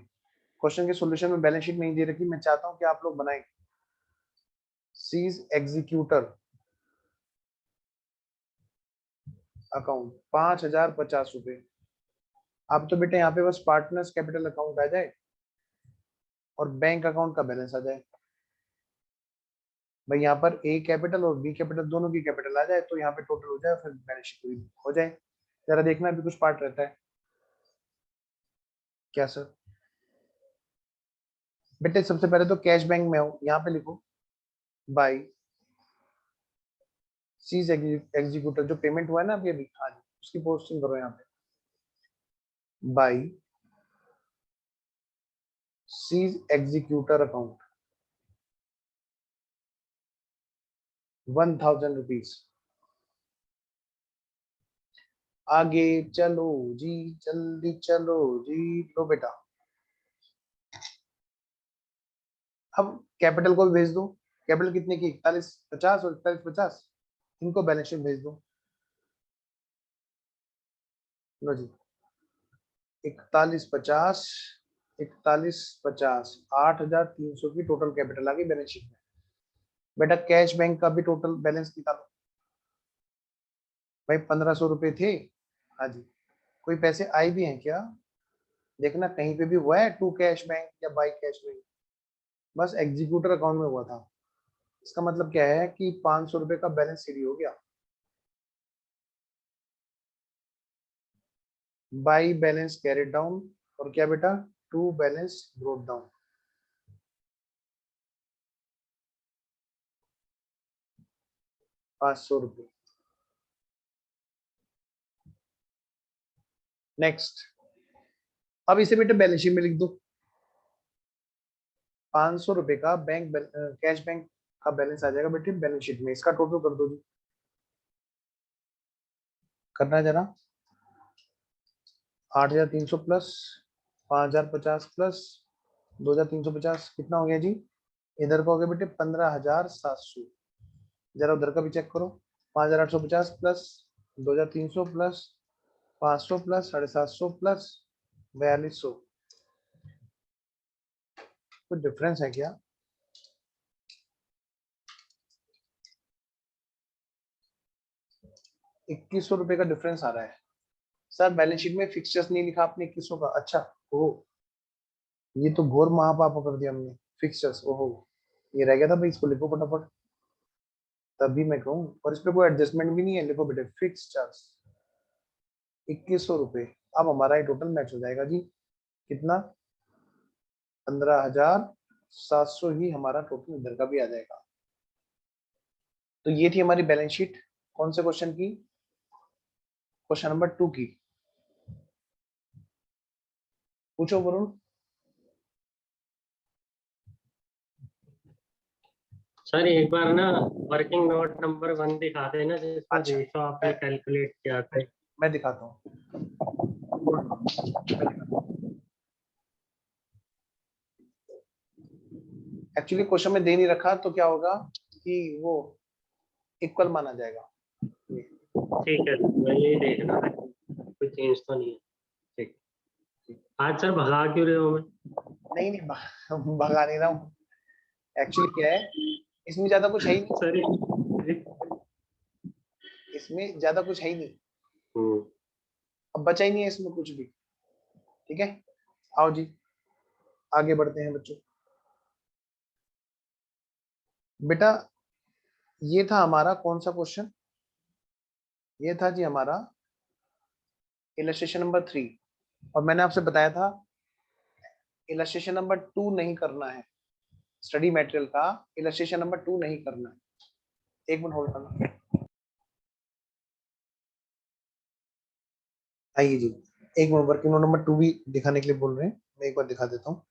क्वेश्चन के सॉल्यूशन में बैलेंस शीट नहीं दे रखी, मैं चाहता हूं कि आप लोग बनाएं। सीज एग्जीक्यूटर अकाउंट 5050 रुपए। अब तो बेटे यहाँ पे बस पार्टनर्स कैपिटल अकाउंट आ जाए और बैंक अकाउंट का बैलेंस आ जाए। भाई यहाँ पर ए कैपिटल और बी कैपिटल दोनों की कैपिटल आ जाए तो यहाँ पे टोटल हो जाए, फिर बैलेंस शीट पूरी हो जाए। जरा देखना अभी कुछ पार्ट रहता है क्या सर? बेटे सबसे पहले तो कैश बैंक में हो, यहाँ पे लिखो बाई सीज एग्जीक्यूटर, जो पेमेंट हुआ है ना अभी अभी, हाँ जी उसकी पोस्टिंग करो यहाँ पे by C's executor account 1000 rupees. आगे चलो जी, जल्दी चलो जी। लो बेटा अब कैपिटल को भी भेज दो। कैपिटल कितने की? 4150 और 4150, इनको बैलेंस शीट भेज दो। लो जी 4150 4150 8,300 की टोटल कैपिटल आ गई बैलेंस शीट में। बेटा कैश बैंक का भी टोटल बैलेंस निकालो। भाई 1500 रुपए थे। हाँ जी, कोई पैसे आए भी हैं क्या? देखना कहीं पे भी हुआ है टू कैश बैंक या बाई कैश बैंक, बस एग्जीक्यूटर अकाउंट में हुआ था। इसका मतलब क्या है कि 500 रुपए का बैलेंस सीडी हो गया। बाई बैलेंस कैरिड डाउन, और क्या बेटा, to balance brought down. ₹500। Next, अब इसे बेटे बैलेंस शीट में लिख दो। 500 रुपए का बैंक कैश बैंक का बैलेंस आ जाएगा बेटे बैलेंस शीट में। इसका टोटल कर दो जी, करना है जरा। 8,300 प्लस 5,050 प्लस 2,350 कितना हो गया जी? इधर का हो गया बेटे 15,700। जरा उधर का भी चेक करो। 5,850 प्लस 2,300 प्लस 500 प्लस 750 प्लस 4,200। कुछ डिफरेंस है क्या? 2,100 रुपए का डिफरेंस आ रहा है सर। बैलेंस शीट में फिक्सचर्स नहीं लिखा आपने 2,100 का। अच्छा, ओ, ये तो घोर महापाप कर दिया हमने। फिक्सचर्स, ओहो, ये रह गया था भाई, इसको लिखो फटाफट। तभी मैं कहूँ, और इस पे कोई एडजस्टमेंट भी नहीं है। लिखो बेटे फिक्सचर्स 2,100 रुपए। अब हमारा ये टोटल मैच हो जाएगा जी, कितना? 15,700 ही हमारा टोटल इधर का भी आ जाएगा। तो ये थी हमारी बैलेंस शीट। कौन से क्वेश्चन की? क्वेश्चन नंबर 2 की। पूछो वरुण। सर एक बार ना वर्किंग नोट नंबर 1 दिखा देना जिसमें अच्छा, रेशो आपने कैलकुलेट किया था। मैं दिखाता हूँ। एक्चुअली क्वेश्चन में दे नहीं रखा तो क्या होगा कि वो इक्वल माना जाएगा। ठीक है, मैं यही देखना है, कोई चेंज तो नहीं है। ठीक। आज सर भगा क्यों रहे हो मैं? नहीं नहीं, भगा नहीं रहा हूँ। एक्चुअली क्या है, इसमें ज्यादा कुछ है ही नहीं। सर इसमें ज्यादा कुछ है ही नहीं। हम्म, अब बचा ही नहीं है इसमें कुछ भी। ठीक है, आओ जी आगे बढ़ते हैं बच्चों। बेटा ये था हमारा कौन सा क्वेश्चन? ये था जी हमारा इलस्ट्रेशन नंबर 3। और मैंने आपसे बताया था इलस्ट्रेशन नंबर 2 नहीं करना है। स्टडी मटेरियल का इलस्ट्रेशन नंबर 2 नहीं करना है। एक मिनट होल्ड करना। आइए जी, एक मिनट, वर्किंग नोट नंबर 2 भी दिखाने के लिए बोल रहे हैं, मैं एक बार दिखा देता हूँ।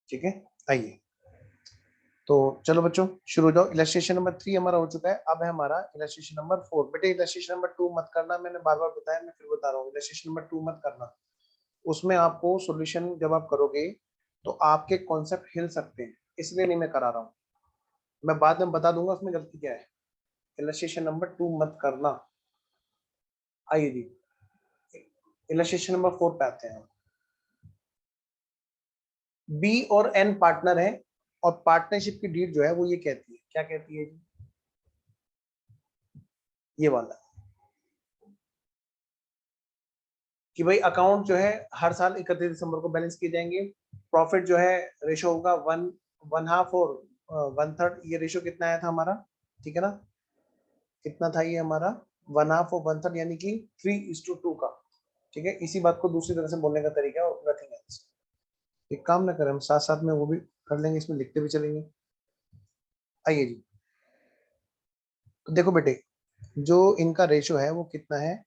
ठीक है, आइए। तो चलो बच्चों शुरू हो जाओ। इलस्ट्रेशन नंबर 3 हमारा हो चुका है। अब है हमारा इलस्ट्रेशन नंबर 4। बेटे इलस्ट्रेशन नंबर 2 मत करना, मैंने बार बार बताया, मैं फिर बता रहा हूँ, इलस्ट्रेशन नंबर 2 मत करना। उसमें आपको सॉल्यूशन जब आप करोगे तो आपके कॉन्सेप्ट हिल सकते हैं, इसलिए नहीं मैं करा रहा हूँ। मैं बाद में बता दूंगा उसमें गलती क्या है। इलस्ट्रेशन नंबर 2 मत करना। आइए जी, इलस्ट्रेशन नंबर 4 पे आते हैं। बी और एन पार्टनर है और पार्टनरशिप की डीड जो है वो ये कहती है, क्या कहती है जी? ये वाला कि भाई अकाउंट जो है हर साल 31 दिसंबर को बैलेंस किए जाएंगे। प्रॉफिट जो है रेशो होगा 1/2 और 1/3। ये रेशो कितना आया था हमारा? ठीक है ना, कितना था ये हमारा? 1/2 और 1/3 यानी कि 3:2 का। ठीक है, इसी बात को दूसरी तरह से बोलने का तरीका है, नथिंग एल्स। एक काम ना करें हम, साथ साथ में वो भी कर लेंगे, इसमें लिखते भी चलेंगे। आइए जी, तो देखो बेटे जो इनका रेशो है वो कितना है,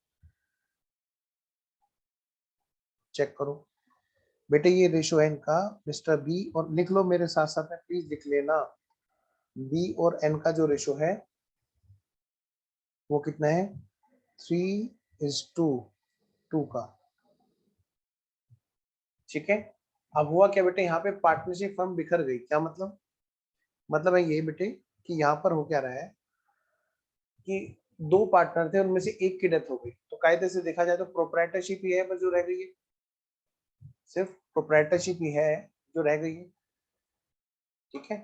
चेक करो। बेटे ये रेशो है इनका मिस्टर बी, और लिख लो मेरे साथ साथ में, प्लीज लिख लेना। बी और एन का जो रेशो है वो कितना है? 3:2 का। ठीक है, अब हुआ क्या बेटे, यहाँ पे पार्टनरशिप फर्म बिखर गई, क्या मतलब है ये बेटे कि यहाँ पर हो क्या रहा है कि दो पार्टनर थे, उनमें से एक की डेथ हो गई, तो कायदे से देखा जाए तो प्रोप्राइटरशिप ही है बस जो रह गई है, सिर्फ प्रोप्राइटरशिप ही है जो रह गई है। ठीक है,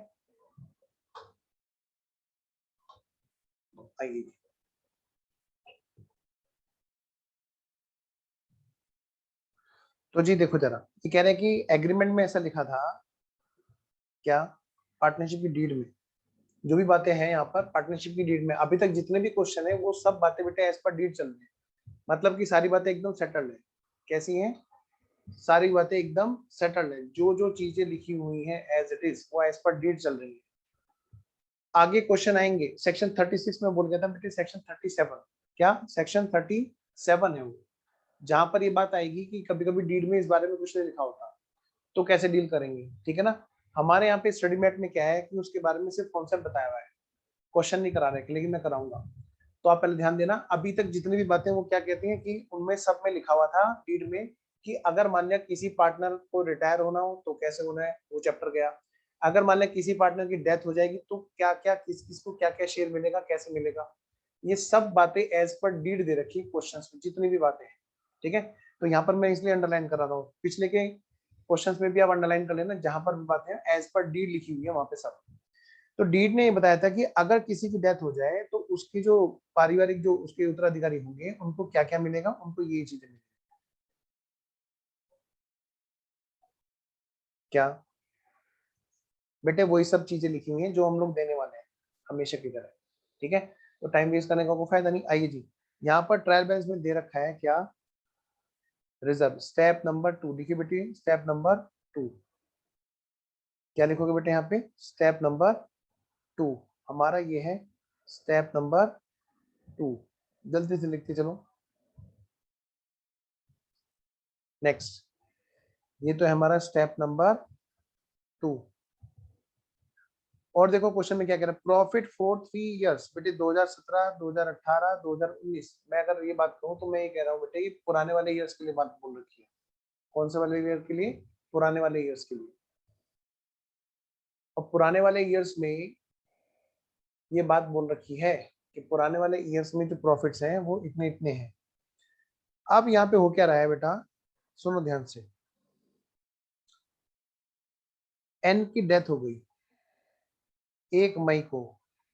आइए तो जी देखो जरा, ये कह रहे हैं कि एग्रीमेंट में ऐसा लिखा था क्या, पार्टनरशिप की डीड में जो भी बातें हैं यहाँ पर पार्टनरशिप की डीड में, अभी तक जितने भी क्वेश्चन है वो सब बातें बेटे एज पर डीड चल रही है, मतलब कि सारी बातें एकदम सेटल्ड है। कैसी हैं? सारी बातें एकदम सेटल्ड है, जो जो चीजें लिखी हुई हैं एज इट इज वो एज पर डीड चल रही है। आगे क्वेश्चन आएंगे, सेक्शन 36 में बोल गया था बेटे, सेक्शन 37, क्या सेक्शन 37 है वो, जहां पर ये बात आएगी कि कभी कभी डीड में इस बारे में कुछ नहीं लिखा होता, तो कैसे डील करेंगे, ठीक है ना। हमारे यहाँ पे स्टडी मैट में क्या है कि उसके बारे में सिर्फ कॉन्सेप्ट बताया हुआ है, क्वेश्चन नहीं करा रहे, लेकिन मैं कराऊंगा। तो आप पहले ध्यान देना, अभी तक जितनी भी बातें वो क्या कहती हैं कि उनमें सब में लिखा हुआ था डीड में कि अगर मान लिया किसी पार्टनर को रिटायर होना हो तो कैसे होना है, वो चैप्टर गया। अगर मान लिया किसी पार्टनर की डेथ हो जाएगी तो क्या क्या किस किस को क्या क्या शेयर मिलेगा, कैसे मिलेगा, ये सब बातें एज पर डीड दे रखी है क्वेश्चन में, जितनी भी बातें हैं। ठीक है, तो यहाँ पर मैं इसलिए अंडरलाइन कर रहा हूँ, पिछले के क्वेश्चन में भी आप अंडरलाइन कर लेना, जहां पर भी बातें एज पर डीड लिखी हुई है वहां पे सब। तो डीड ने ये बताया था कि अगर किसी की डेथ हो जाए तो उसकी जो पारिवारिक जो उसके उत्तराधिकारी होंगे उनको क्या क्या मिलेगा, उनको ये चीजें मिलेगी। क्या बेटे, वही सब चीजें लिखी हुई हैं जो हम लोग देने वाले हैं हमेशा की तरह। ठीक है, तो टाइम वेस्ट करने का कोई फायदा नहीं। आइए जी, यहाँ पर ट्रायल बैलेंस में दे रखा है क्या, रिजर्व स्टेप नंबर 2 लिखिए बेटे, स्टेप नंबर 2 क्या लिखोगे बेटे यहाँ पे, स्टेप नंबर 2 हमारा ये है, स्टेप नंबर 2 जल्दी से लिखते चलो। नेक्स्ट, ये तो है हमारा स्टेप नंबर 2। और देखो क्वेश्चन में क्या कह रहा है, प्रॉफिट फॉर 3 इयर्स बेटे, 2017, 2018, 2019। मैं अगर ये बात कहूँ तो मैं ये कह रहा हूँ बेटे, ये पुराने वाले ईयर्स के लिए बात बोल रखी है। कौन से वाले ईयर के लिए? पुराने वाले ईयर्स के लिए। और पुराने वाले ईयर्स में ये बात बोल रखी है कि पुराने वाले ईयर्स में जो प्रॉफिट्स हैं वो इतने इतने हैं। अब यहाँ पे हो क्या रहा है बेटा, सुनो ध्यान से, एन की डेथ हो गई 1 मई को,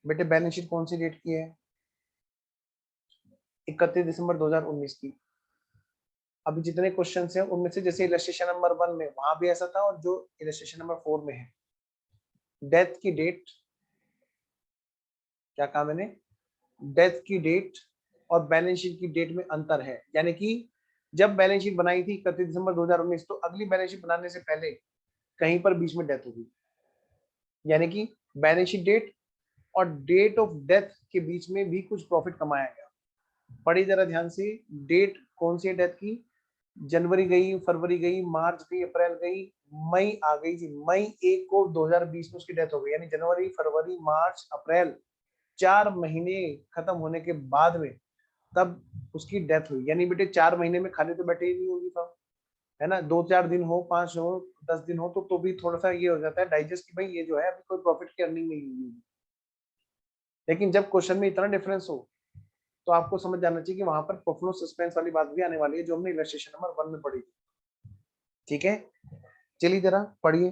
बेटे बैलेंस शीट कौन सी डेट की है, 31 दिसंबर 2019 की। अभी जितने क्वेश्चन हैं उनमें से जैसे इलस्ट्रेशन नंबर 1 में वहां भी ऐसा था, और जो इलस्ट्रेशन नंबर 4 में है, डेथ की डेट, क्या कहा मैंने, डेथ की डेट और बैलेंस शीट की डेट में अंतर है। यानी कि जब बैलेंस शीट बनाई थी 31 दिसंबर 2019, तो अगली बैलेंस शीट बनाने से पहले कहीं पर बीच में डेथ होगी, यानी कि बैलेंस शीट डेट और डेट ऑफ डेथ के बीच में भी कुछ प्रॉफिट कमाया गया। पढ़ी जरा ध्यान से, डेट कौन सी है डेथ की, जनवरी गई, फरवरी गई, मार्च गई, अप्रैल गई, मई आ गई जी, मई 1 को 2020 में उसकी डेथ हो गई, यानी जनवरी, फरवरी, मार्च, अप्रैल, 4 महीने खत्म होने के बाद में तब उसकी डेथ हुई। यानी बेटे 4 महीने में खाली तो बैठे ही नहीं होगी फर्म, है ना, 2-4 दिन हो, 5 हो, 10 दिन हो, तो भी थोड़ा सा ये हो जाता है डाइजेस्ट की भाई ये जो है अभी कोई प्रॉफिट की अर्निंग नहीं हुई। लेकिन जब क्वेश्चन में इतना डिफरेंस हो तो आपको समझ जाना चाहिए कि वहां पर परफॉर्मेंस सस्पेंस वाली बात भी आने वाली है, जो हमने इलस्ट्रेशन नंबर 1 में पढ़ी थी। ठीक है, चलिए जरा पढ़िए।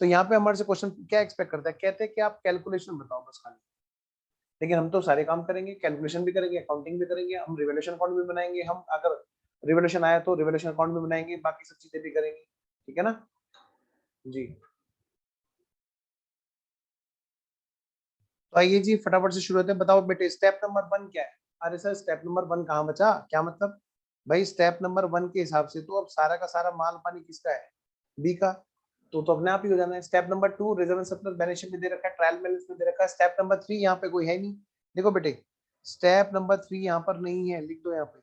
तो यहाँ पे हमारे से क्वेश्चन क्या एक्सपेक्ट करता है, कहते हैं कि आप कैलकुलेशन बताओ बस खाली, लेकिन हम तो सारे काम करेंगे, कैलकुलेशन भी करेंगे, अकाउंटिंग भी करेंगे, हम रिवोल्यूशन अकाउंट भी बनाएंगे, हम अगर रिवोल्यूशन आया तो रिवोल्यूशन अकाउंट भी बनाएंगे, बाकी सब चीजें भी करेंगे। ठीक है ना जी। तो आइए जी फटाफट से शुरू होते हैं, बताओ बेटे स्टेप नंबर 1 क्या है। अरे सर स्टेप नंबर 1 कहाँ बचा, क्या मतलब, भाई स्टेप नंबर 1 के हिसाब से तो अब सारा का सारा माल पानी किसका है, बी का, तो अपने आप ही हो जाना है। Step number 2 reserve and surplus balance sheet में दे रखा है, ट्रायल बैलेंस में दे रखा है। स्टेप नंबर 3 यहाँ पे कोई है नहीं, देखो बेटे स्टेप नंबर 3 यहाँ पर नहीं है, लिख दो यहाँ पे,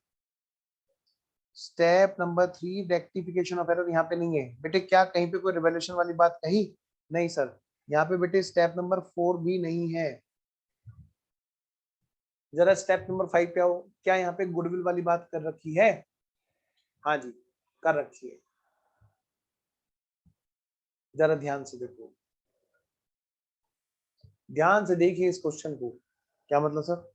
step number 3 rectification of error यहाँ पे नहीं है बेटे। क्या कहीं पे कोई रिवोल्यूशन वाली बात कही, नहीं सर। यहाँ पे बेटे स्टेप नंबर 4 भी नहीं है। जरा स्टेप नंबर 5 पे आओ, क्या यहाँ पे गुडविल वाली बात कर रखी है, हाँ जी कर रखी है। जरा ध्यान से देखो, ध्यान से देखिए इस क्वेश्चन को। क्या मतलब सर?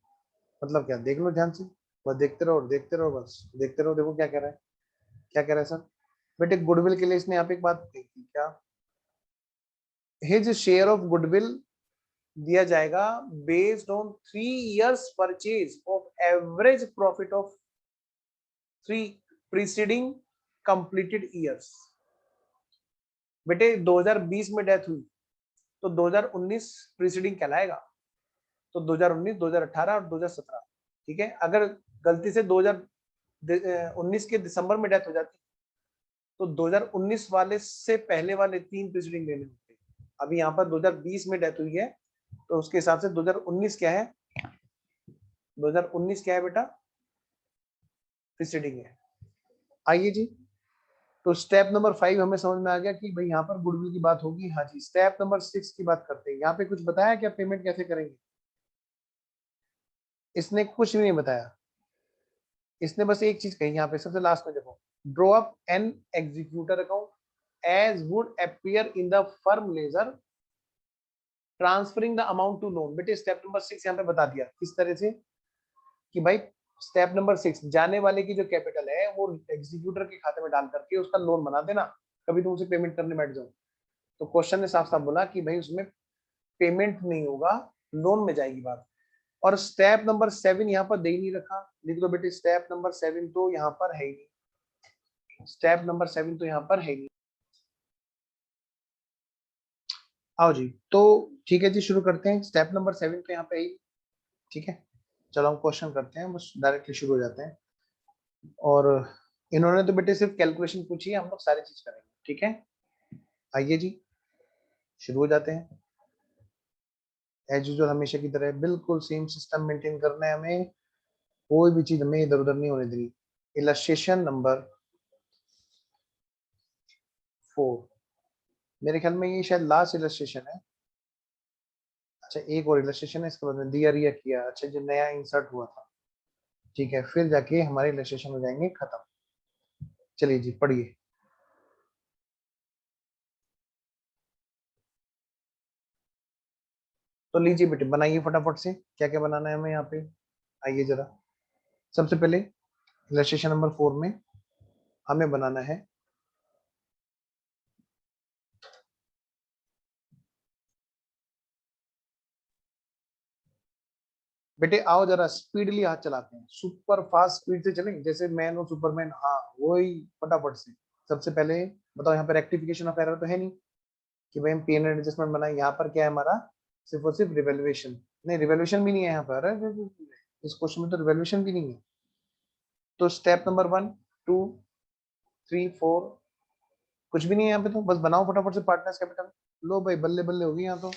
मतलब क्या? देख लो ध्यान से, बस देखते रहो, देखते रहो, बस देखते रहो। देखो क्या कह रहा है, क्या कह रहा है सर? बेटे गुडविल के लिए इसने यहाँ पे एक बात कही थी, क्या? हिज शेयर ऑफ गुडविल दिया जाएगा based on 3 years purchase of average profit of 3 preceding completed years. बेटे 2020 में डेथ हुई तो 2019 प्रीसीडिंग कहलाएगा, तो 2019, 2018 और 2017, ठीक है। अगर गलती से 2019 के दिसंबर में डेथ हो जाती तो 2019 वाले से पहले वाले 3 प्रीसीडिंग लेने होते। अभी यहाँ पर 2020 में डेथ हुई है तो उसके हिसाब से 2019 क्या है, 2019 क्या है बेटा? प्रीसीडिंग है। आइए जी, तो स्टेप नंबर 5 हमें समझ में आ गया कि भाई यहाँ पर गुडविल की बात होगी। हाँ जी, स्टेप नंबर 6 की बात करते हैं। यहाँ पे कुछ बताया क्या पेमेंट कैसे करेंगे? इसने कुछ भी नहीं बताया, इसने बस एक चीज कही यहाँ पे सबसे लास्ट में, देखो, draw up an executor account as would appear in the firm ledger transferring the amount to loan. बेटे स्टेप नंबर 6 यहाँ पे बता दिया किस तरह से कि भाई स्टेप नंबर 6 जाने वाले की जो कैपिटल है वो एग्जीक्यूटर के खाते में डाल करके उसका लोन बना देना, कभी तुम उसे पेमेंट करने बैठ जाओ। तो क्वेश्चन ने साफ साफ बोला कि भाई उसमें पेमेंट नहीं होगा, लोन में जाएगी बात। और स्टेप नंबर 7 यहाँ पर दे ही नहीं रखा, लिख दो बेटे स्टेप नंबर 7 तो यहाँ पर है ही नहीं, स्टेप नंबर 7 तो यहाँ पर है ही नहीं। आओ जी, तो ठीक है जी, शुरू करते हैं। स्टेप नंबर 7 तो यहाँ पे है ही, ठीक है। चलो हम क्वेश्चन करते हैं, बस डायरेक्टली शुरू हो जाते हैं। और इन्होंने तो बेटे सिर्फ कैलकुलेशन पूछी है, हम लोग सारी चीज करेंगे, ठीक है। आइए जी, शुरू हो जाते हैं। एज यूजुअल हमेशा की तरह बिल्कुल सेम सिस्टम मेंटेन करना है हमें, कोई भी चीज हमें इधर उधर नहीं होने देनी। इलस्ट्रेशन नंबर 4, मेरे ख्याल में ये शायद लास्ट इलस्ट्रेशन है। अच्छा एक और इलस्ट्रेशन है इसके बाद में दिया रिया किया, अच्छा जो नया इंसर्ट हुआ था, ठीक है। फिर जाके हमारे इलस्ट्रेशन हो जाएंगे खत्म। चलिए जी पढ़िए। तो लीजिए बेटे बनाइए फटाफट से, क्या क्या बनाना है हमें यहाँ पे। आइए जरा, सबसे पहले इलस्ट्रेशन नंबर 4 में हमें बनाना है बेटे, आओ जरा स्पीडली हाथ चलाते हैं, सुपर फास्ट स्पीड से चलें जैसे मैन और सुपरमैन। हाँ वही, फटाफट से। सबसे पहले बताओ यहाँ पे रेक्टिफिकेशन ऑफ एरर तो है नहीं कि भाई हम पीएनएल एडजस्टमेंट बनाए। यहाँ पर क्या है हमारा, सिर्फ और सिर्फ रिवेल्युएशन। नहीं रिवेल्युएशन भी नहीं है यहाँ पर, अरे इस क्वेश्चन में तो रिवेल्युएशन भी नहीं है। तो स्टेप नंबर 1, 2, 3, 4 कुछ भी नहीं है यहाँ पे, तो बस बनाओ फटाफट से पार्टनर्स कैपिटल। लो भाई बल्ले बल्ले होगी यहाँ तो,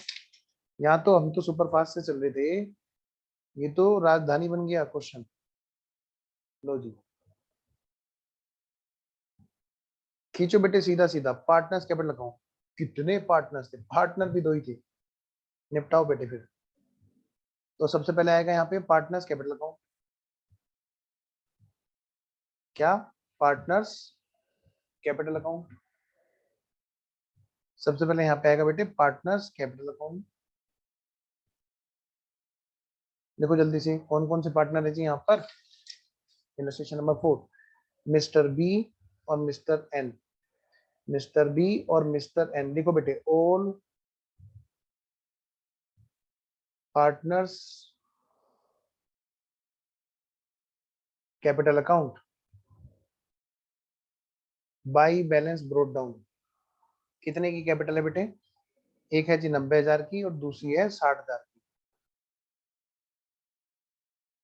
यहाँ तो हम तो सुपर फास्ट से चल रहे थे, ये तो राजधानी बन गया क्वेश्चन। लो जी, खींचो बेटे सीधा सीधा पार्टनर्स कैपिटल अकाउंट। कितने पार्टनर्स थे? पार्टनर भी 2 ही थे। निपटाओ बेटे फिर। तो सबसे पहले आएगा यहाँ पे पार्टनर्स कैपिटल अकाउंट। क्या? Partners capital account. सबसे पहले यहाँ पे आएगा बेटे पार्टनर्स कैपिटल अकाउंट। देखो जल्दी से कौन कौन से पार्टनर है जी यहाँ पर। इलस्ट्रेशन नंबर 4, मिस्टर बी और मिस्टर एन। मिस्टर बी और मिस्टर एन, देखो बेटे all partners capital account by balance broad down. कितने की कैपिटल है बेटे? एक है जी 90,000 की और दूसरी है 60,000 की।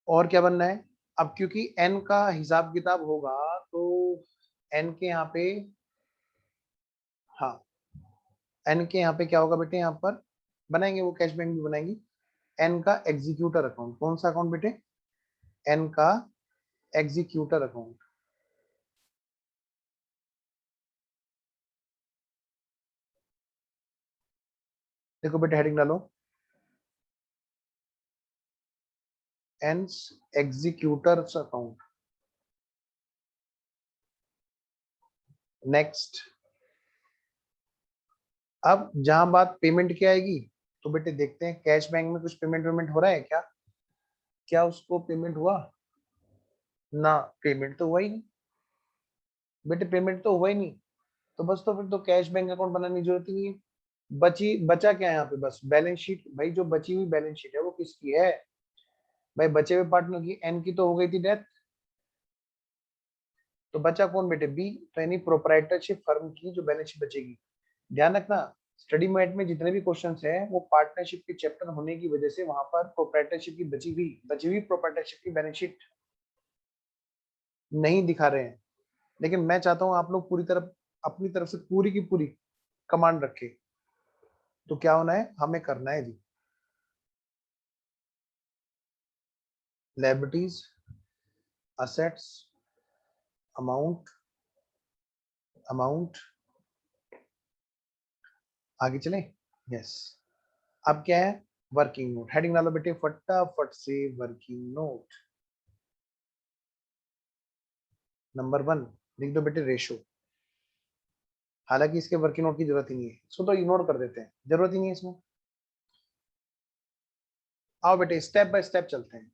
और क्या बनना है? अब क्योंकि एन का हिसाब किताब होगा तो एन के यहाँ पे, हाँ एन के यहाँ पे क्या होगा बेटे, यहाँ पर बनाएंगे वो कैश बैंक भी बनाएंगे। एन का एग्जीक्यूटर अकाउंट, कौन सा अकाउंट बेटे? एन का एग्जीक्यूटर अकाउंट। देखो बेटे हेडिंग डालो, एन्स एग्जीक्यूटर्स अकाउंट। नेक्स्ट, अब जहां बात पेमेंट की आएगी तो बेटे देखते हैं कैश बैंक में कुछ पेमेंट हो रहा है क्या? क्या उसको पेमेंट हुआ? ना, पेमेंट तो हुआ ही नहीं बेटे, पेमेंट तो हुआ ही नहीं। तो बस, तो फिर तो कैश बैंक अकाउंट बनाने की जरूरत ही नहीं है। बचा क्या है यहाँ पे? बस बैलेंस शीट। भाई जो बची हुई बैलेंस शीट है वो किसकी है? भाई बचे हुए पार्टनर की। एन की तो हो गई थी डेथ, तो बचा कौन बेटे? बी। तो यानी प्रोप्राइटरशिप फर्म की जो बैलेंस शीट बचेगी। ध्यान रखना, स्टडी मेट में जितने भी क्वेश्चंस हैं वो पार्टनरशिप के चैप्टर होने की वजह से वहां पर प्रोप्राइटरशिप की बची हुई प्रोप्राइटरशिप की बैलेंस शीट नहीं दिखा रहे हैं। लेकिन मैं चाहता हूं आप लोग अपनी तरफ से पूरी की पूरी कमांड रखें। तो क्या होना है, हमें करना है जी, लायबिलिटीज, असेट्स, अमाउंट, अमाउंट, आगे चले। यस। अब क्या है? Working note. हेडिंग डालो बेटे फटाफट से, वर्किंग नोट नंबर 1 लिख दो बेटे, रेशो। हालांकि इसके वर्किंग नोट की जरूरत ही नहीं है, इसको तो इग्नोर कर देते हैं, जरूरत ही नहीं है इसमें। आओ बेटे स्टेप बाय स्टेप चलते हैं।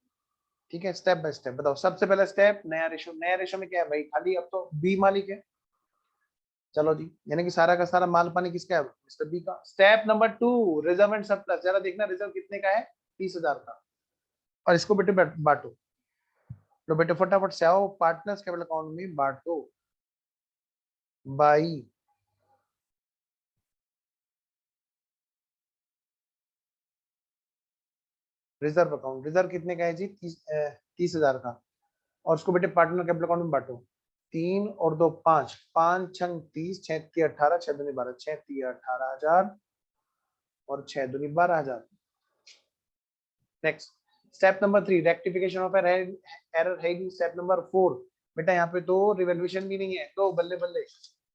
ठीक है, स्टेप बाय स्टेप बताओ। सबसे पहला स्टेप, नया रेशो। नया रेशो में क्या है भाई? खाली अब तो बी मालिक है। चलो जी, यानी कि सारा का सारा माल पानी किसका है? मिस्टर बी का। Step number 2, reserve and surplus. जरा देखना रिजर्व कितने का है? 30,000 का। और इसको बेटे बांटो। तो बेटे फटाफट से आओ, पार्टनर्स कैपिटल अकाउंट में बांटो बाई रिजर्व अकाउंट। रिजर्व कितने का है जी? 30,000 का। और उसको बेटे पार्टनर कैपिटल अकाउंट में बांटो। 3 और 2 5, 5 छंग 30, 6 3 18, 6 दूनी 12, 6 3 18,000 और 6 दूनी 12,000। Next, step number 3, rectification of error है। स्टेप नंबर 4, बेटा यहाँ पे तो रिवैल्यूएशन भी नहीं है, तो बल्ले बल्ले।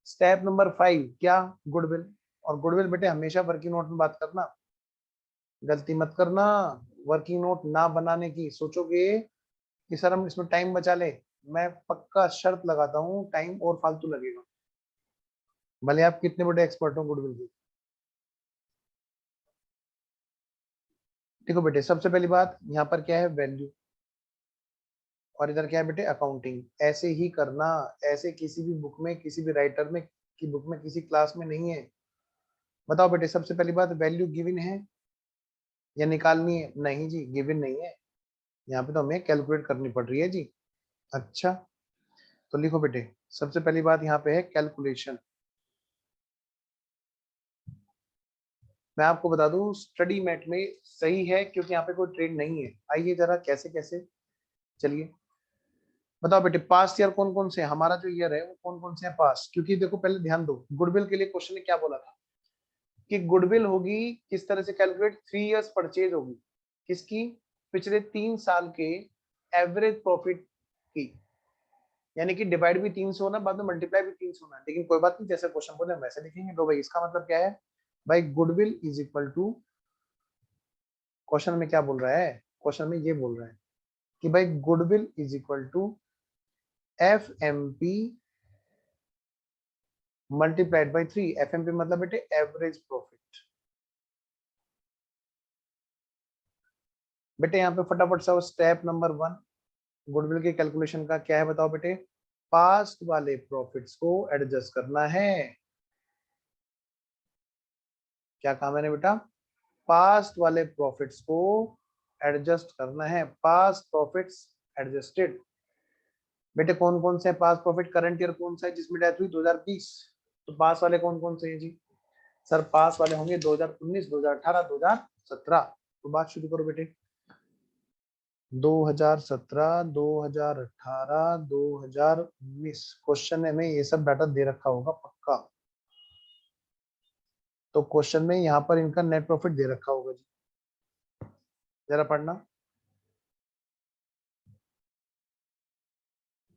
स्टेप नंबर 5 क्या? गुडविल। और गुडविल बेटे हमेशा वर्किंग नोट में बात करना, गलती मत करना। वर्किंग नोट ना बनाने की सोचोगे कि सर हम इसमें टाइम बचा ले, मैं पक्का शर्त लगाता हूँ टाइम और फालतू लगेगा, भले आप कितने बड़े एक्सपर्ट हो गुडविल के। देखो बेटे, सबसे पहली बात यहाँ पर क्या है? वैल्यू। और इधर क्या है बेटे? अकाउंटिंग। ऐसे ही करना, ऐसे किसी भी बुक में, किसी भी राइटर में की बुक में, किसी क्लास में नहीं है। बताओ बेटे, सबसे पहली बात, वैल्यू गिवन है या निकालनी है? नहीं जी, गिवन नहीं है। यहाँ पे तो हमें कैलकुलेट करनी पड़ रही है जी। अच्छा, तो लिखो बेटे, सबसे पहली बात यहाँ पे है कैलकुलेशन। मैं आपको बता दूं, स्टडी मैट में सही है क्योंकि यहाँ पे कोई ट्रेड नहीं है। आइए जरा कैसे कैसे, चलिए बताओ बेटे, पास्ट ईयर कौन कौन से? हमारा जो ईयर है वो कौन कौन से हैं पास्ट? क्योंकि देखो पहले ध्यान दो, गुडविल के लिए क्वेश्चन ने क्या बोला था कि गुडविल होगी किस तरह से कैलकुलेट? 3 इयर्स परचेज होगी किसकी? पिछले 3 साल के एवरेज प्रॉफिट की। यानी कि डिवाइड भी 3 से होना, बाद में मल्टीप्लाई भी 3 से होना। लेकिन कोई बात नहीं, जैसे क्वेश्चन बोले हम वैसे लिखेंगे। तो भाई इसका मतलब क्या है? भाई goodwill is equal to, question में क्या बोल रहा है? क्वेश्चन में ये बोल रहा है कि भाई goodwill is equal to F M P multiplied by 3। F M P मतलब बेटे एवरेज प्रॉफिट। बेटे यहाँ पे फटाफट से स्टेप नंबर 1 गुडविल के कैलकुलेशन का क्या है बताओ बेटे? पास्ट वाले प्रॉफिट्स को एडजस्ट करना है। क्या कहा मैंने बेटा? पास्ट वाले प्रॉफिट्स को एडजस्ट करना है। Past profits adjusted. बेटे कौन कौन से पास्ट प्रॉफिट? करंट ईयर कौन सा है जिसमें डेथ हुई? 2020। तो पास वाले कौन कौन से हैं जी? सर पास वाले होंगे 2019, 2018, 2017। तो बात शुरू करो बेटे। 2017, 2018, 2019। क्वेश्चन में ये सब डाटा दे रखा होगा पक्का। तो क्वेश्चन में यहाँ पर इनका नेट प्रॉफिट दे रखा होगा जी, जरा पढ़ना।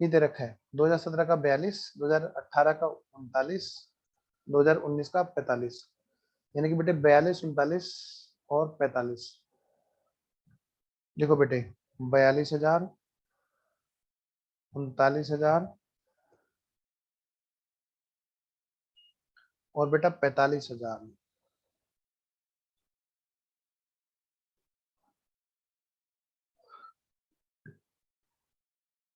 ये दे रखा है 2017 का 42, 2018 का 39, 2019 का 45। यानी कि बेटे 42, 39 और 45। देखो बेटे, 42,000, 39,000 और बेटा 45,000।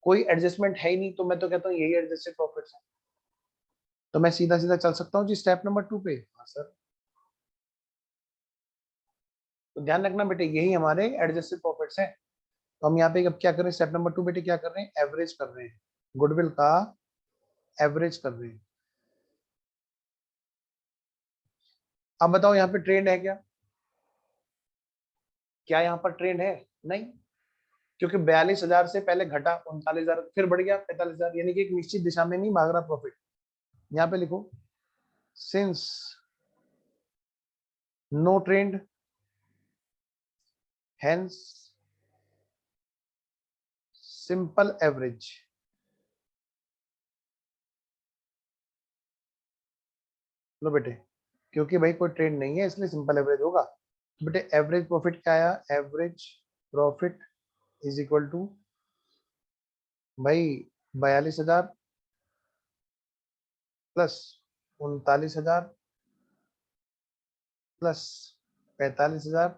कोई एडजस्टमेंट है ही नहीं, तो मैं तो कहता हूँ यही एडजस्टेड प्रॉफिट्स है। तो मैं सीधा सीधा चल सकता हूँ जी स्टेप नंबर 2 पे। हाँ सर, तो ध्यान रखना बेटे यही हमारे एडजस्टेड प्रॉफिट्स हैं। तो हम यहाँ पे अब क्या कर रहे हैं, स्टेप नंबर 2 बेटे क्या कर रहे हैं, एवरेज कर रहे हैं, गुडविल का एवरेज कर रहे हैं। अब बताओ यहाँ पे ट्रेंड है क्या, क्या यहाँ पर ट्रेंड है, नहीं, क्योंकि 42,000 से पहले घटा 39,000 फिर बढ़ गया 45,000, यानी कि एक निश्चित दिशा में नहीं भाग रहा प्रॉफिट। यहाँ पे लिखो since no trend hence simple average. लो बेटे, क्योंकि भाई कोई ट्रेंड नहीं है इसलिए सिंपल एवरेज होगा। तो बेटे एवरेज प्रॉफिट क्या आया, average profit is equal to भाई 42,000 प्लस 39,000 प्लस 45,000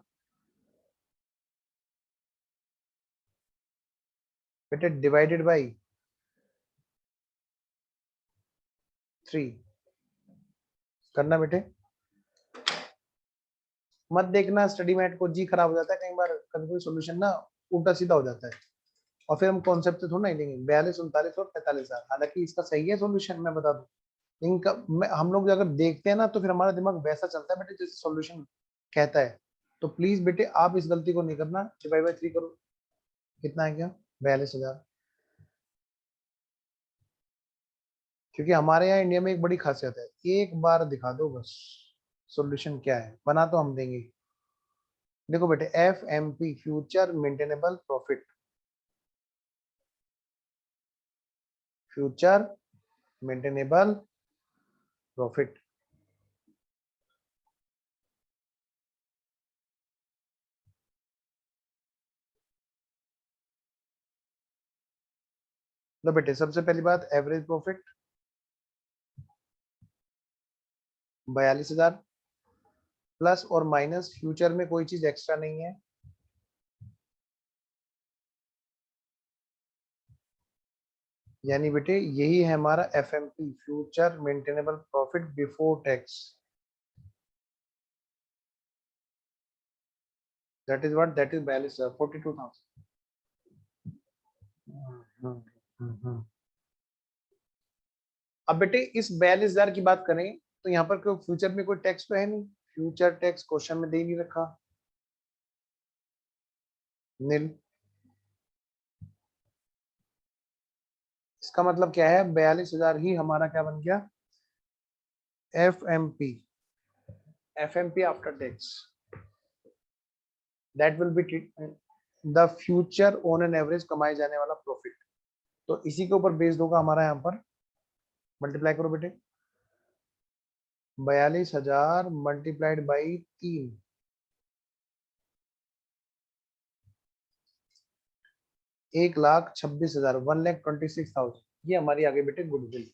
बेटे डिवाइडेड बाई 3 करना बेटे। मत देखना स्टडी मैट को, जी खराब हो जाता है कई बार, कभी कोई सोल्यूशन ना उल्टा सीधा हो जाता है और फिर हम कॉन्सेप्ट से थोड़ा नहीं लेंगे 42, 39 और 45,000। हालांकि इसका सही है सोल्यूशन, मैं बता दूं इनका, हम लोग अगर देखते हैं ना तो फिर हमारा दिमाग वैसा चलता है बेटे जैसे सोल्यूशन कहता है। तो प्लीज बेटे आप इस गलती को नहीं करना, डिवाइड बाई 3 करो, कितना है क्या, 42,000। क्योंकि हमारे यहाँ इंडिया में एक बड़ी खासियत है, एक बार दिखा दो बस सॉल्यूशन क्या है, बना तो हम देंगे। देखो बेटे FMP future maintainable profit, future maintainable profit. लो बेटे सबसे पहली बात एवरेज प्रॉफिट 42,000 प्लस और माइनस फ्यूचर में कोई चीज एक्स्ट्रा नहीं है, यानी बेटे यही है हमारा FMP future maintainable profit before tax, that is what, that is 42,000। अब बेटे इस 42,000 की बात करें तो यहाँ पर कोई फ्यूचर में कोई टैक्स तो है नहीं, फ्यूचर टैक्स क्वेश्चन में दे ही नहीं रखा, नील। इसका मतलब क्या है, 42,000 ही हमारा क्या बन गया, FMP, FMP after tax, that will be the future on an average कमाए जाने वाला प्रॉफिट। तो इसी के ऊपर बेस्ड होगा हमारा, यहाँ पर मल्टीप्लाई करो बेटे, 42,000 मल्टीप्लाइड बाई 3, 1,26,000, 1,26,000, ये हमारी आगे बेटे गुडविल,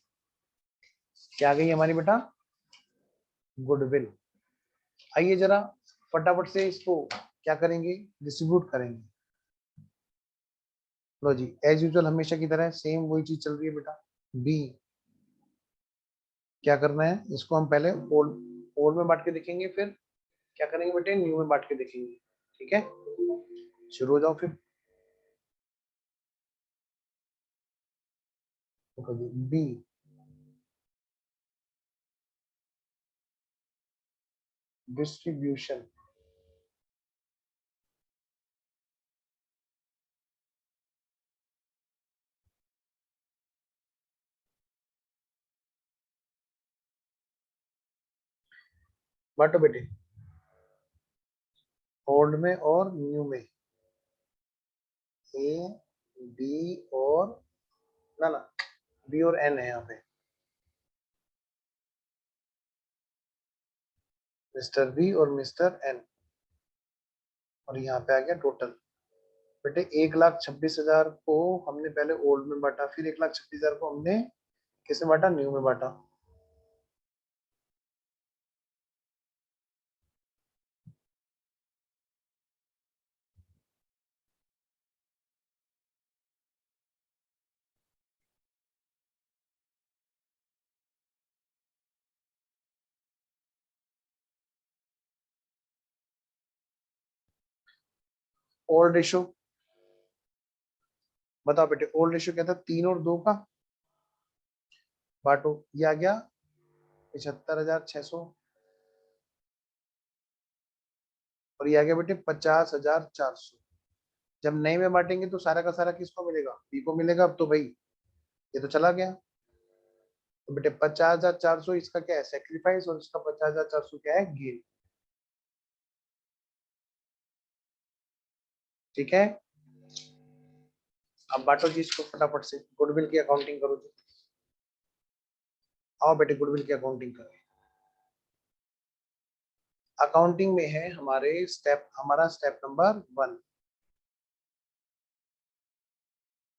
क्या आ गई हमारी बेटा, गुडविल। आइए जरा फटाफट से इसको क्या करेंगे, डिस्ट्रीब्यूट करेंगे। लो जी एज यूजुअल हमेशा की तरह सेम वही चीज चल रही है बेटा, बी क्या करना है, इसको हम पहले ओल्ड में बांट के देखेंगे, फिर क्या करेंगे बेटे, न्यू में बांट के देखेंगे। ठीक है, शुरू हो जाओ फिर। बी डिस्ट्रीब्यूशन, बांटो बेटे ओल्ड में और न्यू में, ए बी और ना बी और एन है यहाँ पे, मिस्टर बी और मिस्टर एन, और यहाँ पे आ गया टोटल। बेटे 1,26,000 को हमने पहले ओल्ड में बांटा, फिर 1,26,000 को हमने किसमें बांटा, न्यू में बांटा। ओल्ड रेशो, बताओ बेटे ओल्ड रेशो क्या था, 3 और 2 का बांटो, ये आ गया 75,600 और ये आ गया बेटे 50,400। जब नए में बांटेंगे तो सारा का सारा किसको मिलेगा, बी को मिलेगा। अब तो भाई ये तो चला गया, तो बेटे 50,400 इसका क्या है सेक्रीफाइस और इसका 50,400 क्या है गेन। ठीक है, अब बांटो जी इसको फटाफट से, गुडविल की अकाउंटिंग करो जी। आओ बेटे गुडविल की अकाउंटिंग करें। अकाउंटिंग में है हमारा स्टेप नंबर 1।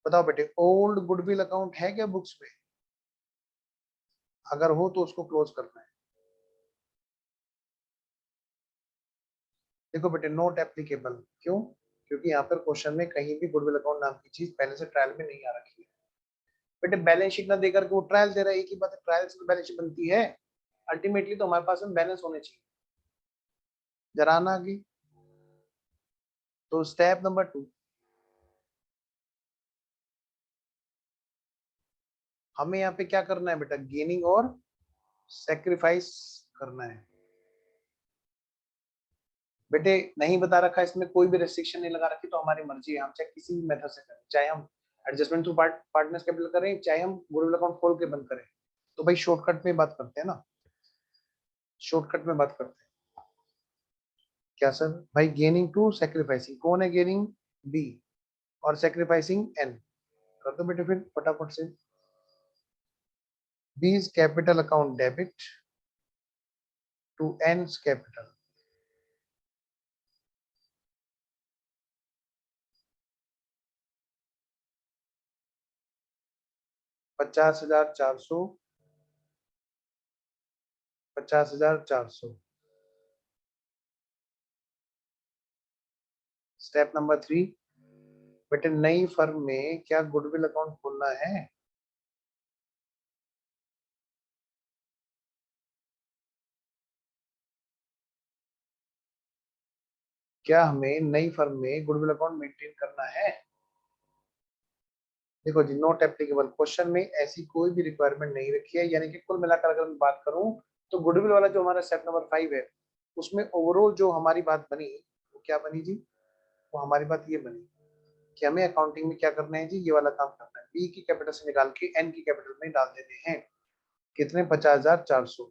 बताओ बेटे ओल्ड गुडविल अकाउंट है क्या बुक्स में, अगर हो तो उसको क्लोज करना है। देखो बेटे नोट एप्लीकेबल, क्यों, क्योंकि यहाँ पर क्वेश्चन में कहीं भी गुडविल अकाउंट नाम की चीज पहले से ट्रायल में नहीं आ रखी है। बेटे बैलेंस शीट ना देकर के वो ट्रायल दे रहा है, एक ही बात है, ट्रायल से बैलेंस शीट बनती है। अल्टीमेटली तो हमारे पास में बैलेंस होने चाहिए। जरा आना आगे, तो स्टेप नंबर 2 हमें यहाँ पे क्या करना है बेटा, गेनिंग और सेक्रीफाइस करना है। बेटे नहीं बता रखा, इसमें कोई भी रेस्ट्रिक्शन नहीं लगा रखी, तो हमारी मर्जी है, हम चाहे किसी भी मेथड से करें, चाहे हम एडजस्टमेंट थ्रू पार्टनर्स कैपिटल करें, चाहे हम गुडविल अकाउंट खोल के बंद करें। तो भाई शॉर्टकट में बात करते हैं ना, शॉर्टकट में बात करते हैं। क्या सर, भाई गेनिंग टू सेक्रीफाइसिंग, कौन है गेनिंग, बी, और सेक्रीफाइसिंग एन। कर दो बेटे फिर फटाफट से, B's capital account debit to N's capital. $50,400, 50,400। Step number 3 बेटे नई फर्म में क्या गुडविल अकाउंट खोलना है, क्या हमें नई फर्म में गुडविल अकाउंट मेंटेन करना है। देखो जी नोट एप्लीकेबल, क्वेश्चन में ऐसी कोई भी रिक्वायरमेंट नहीं रखी है, यानी कि कुल मिलाकर अगर मैं बात करूं तो गुडविल वाला जो हमारा स्टेप नंबर 5 है, उसमें ओवरऑल जो हमारी बात बनी वो क्या बनी जी, वो हमारी बात ये बनी कि हमें अकाउंटिंग में क्या करना है जी, ये वाला काम करना है, बी की कैपिटल से निकाल के एन की कैपिटल में डाल देते हैं। कितने, 50,400।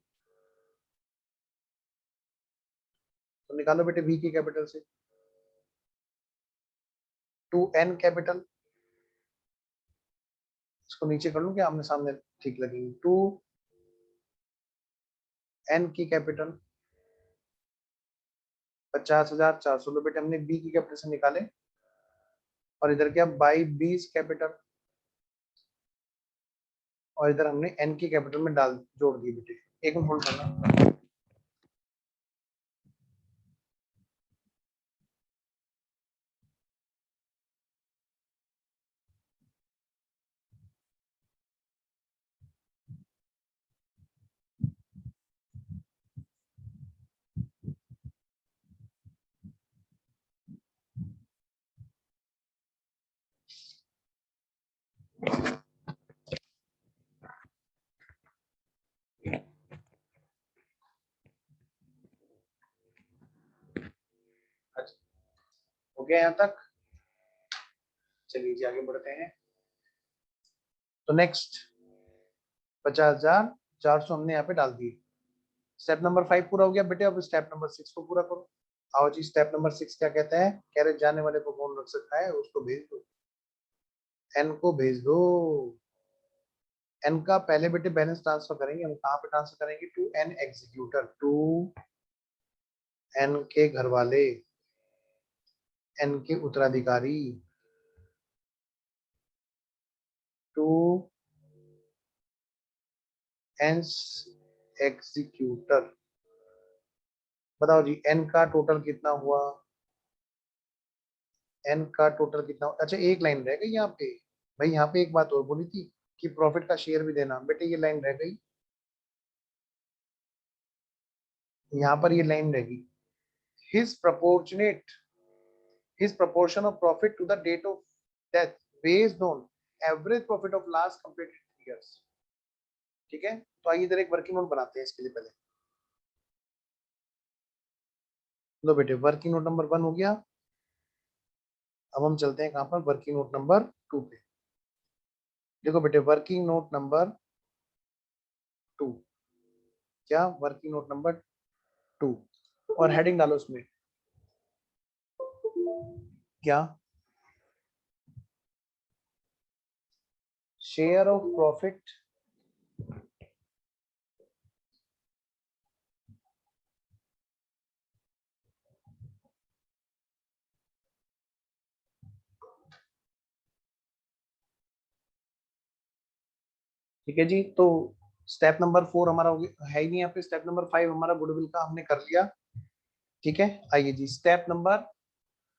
तो निकालो बेटे बी की कैपिटल से, टू एन कैपिटल, इसको नीचे कर लूं क्या आमने सामने, ठीक लगेंगे, टू एन की कैपिटल 50,400। लो बेटे हमने बी की कैपिटल से निकाले, और इधर क्या बाई बीस कैपिटल, और इधर हमने एन की कैपिटल में डाल जोड़ दी बेटे। एक मिनट होल्ड करना। अच्छा, हो गया यहाँ तक, चलिए जी आगे बढ़ते हैं। तो नेक्स्ट 50,400 हमने यहाँ पे डाल दिए। स्टेप नंबर 5 पूरा हो गया बेटे, अब स्टेप नंबर 6 को पूरा करो। आओ जी स्टेप नंबर 6 क्या कहता है, कह रहे जाने वाले को कौन रख सकता है, उसको भेज दो, एन को भेज दो। एन का पहले बेटे बैलेंस ट्रांसफर करेंगे, हम कहाँ पे ट्रांसफर करेंगे, to an executor, to N के घर वाले, एन के उत्तराधिकारी, टू एन एग्जीक्यूटर। बताओ जी एन का टोटल कितना हुआ, एन का टोटल कितना हुआ। अच्छा एक लाइन रह गई यहाँ पे, भाई यहाँ पे एक बात और बोली थी कि प्रॉफिट का शेयर भी देना, बेटे ये लाइन रह गई, यहाँ पर ये लाइन रहेगी, his proportionate his proportion of profit to the date of death based on average profit of last completed 3 years. ठीक है, तो आइए इधर एक वर्किंग नोट बनाते हैं इसके लिए पहले। लो बेटे, वर्किंग नोट नंबर 1 हो गया। अब हम चलते हैं कहां पर, वर्किंग नोट नंबर 2 पे। देखो बेटे, वर्किंग नोट नंबर 2, क्या वर्किंग नोट नंबर 2, और हेडिंग डालो उसमें, क्या शेयर ऑफ प्रॉफिट ठीक है जी। तो स्टेप नंबर 4 हमारा हो गया, है ही नहीं यहाँ पे। स्टेप नंबर 5 हमारा गुडविल का हमने कर लिया। ठीक है, आइए जी स्टेप नंबर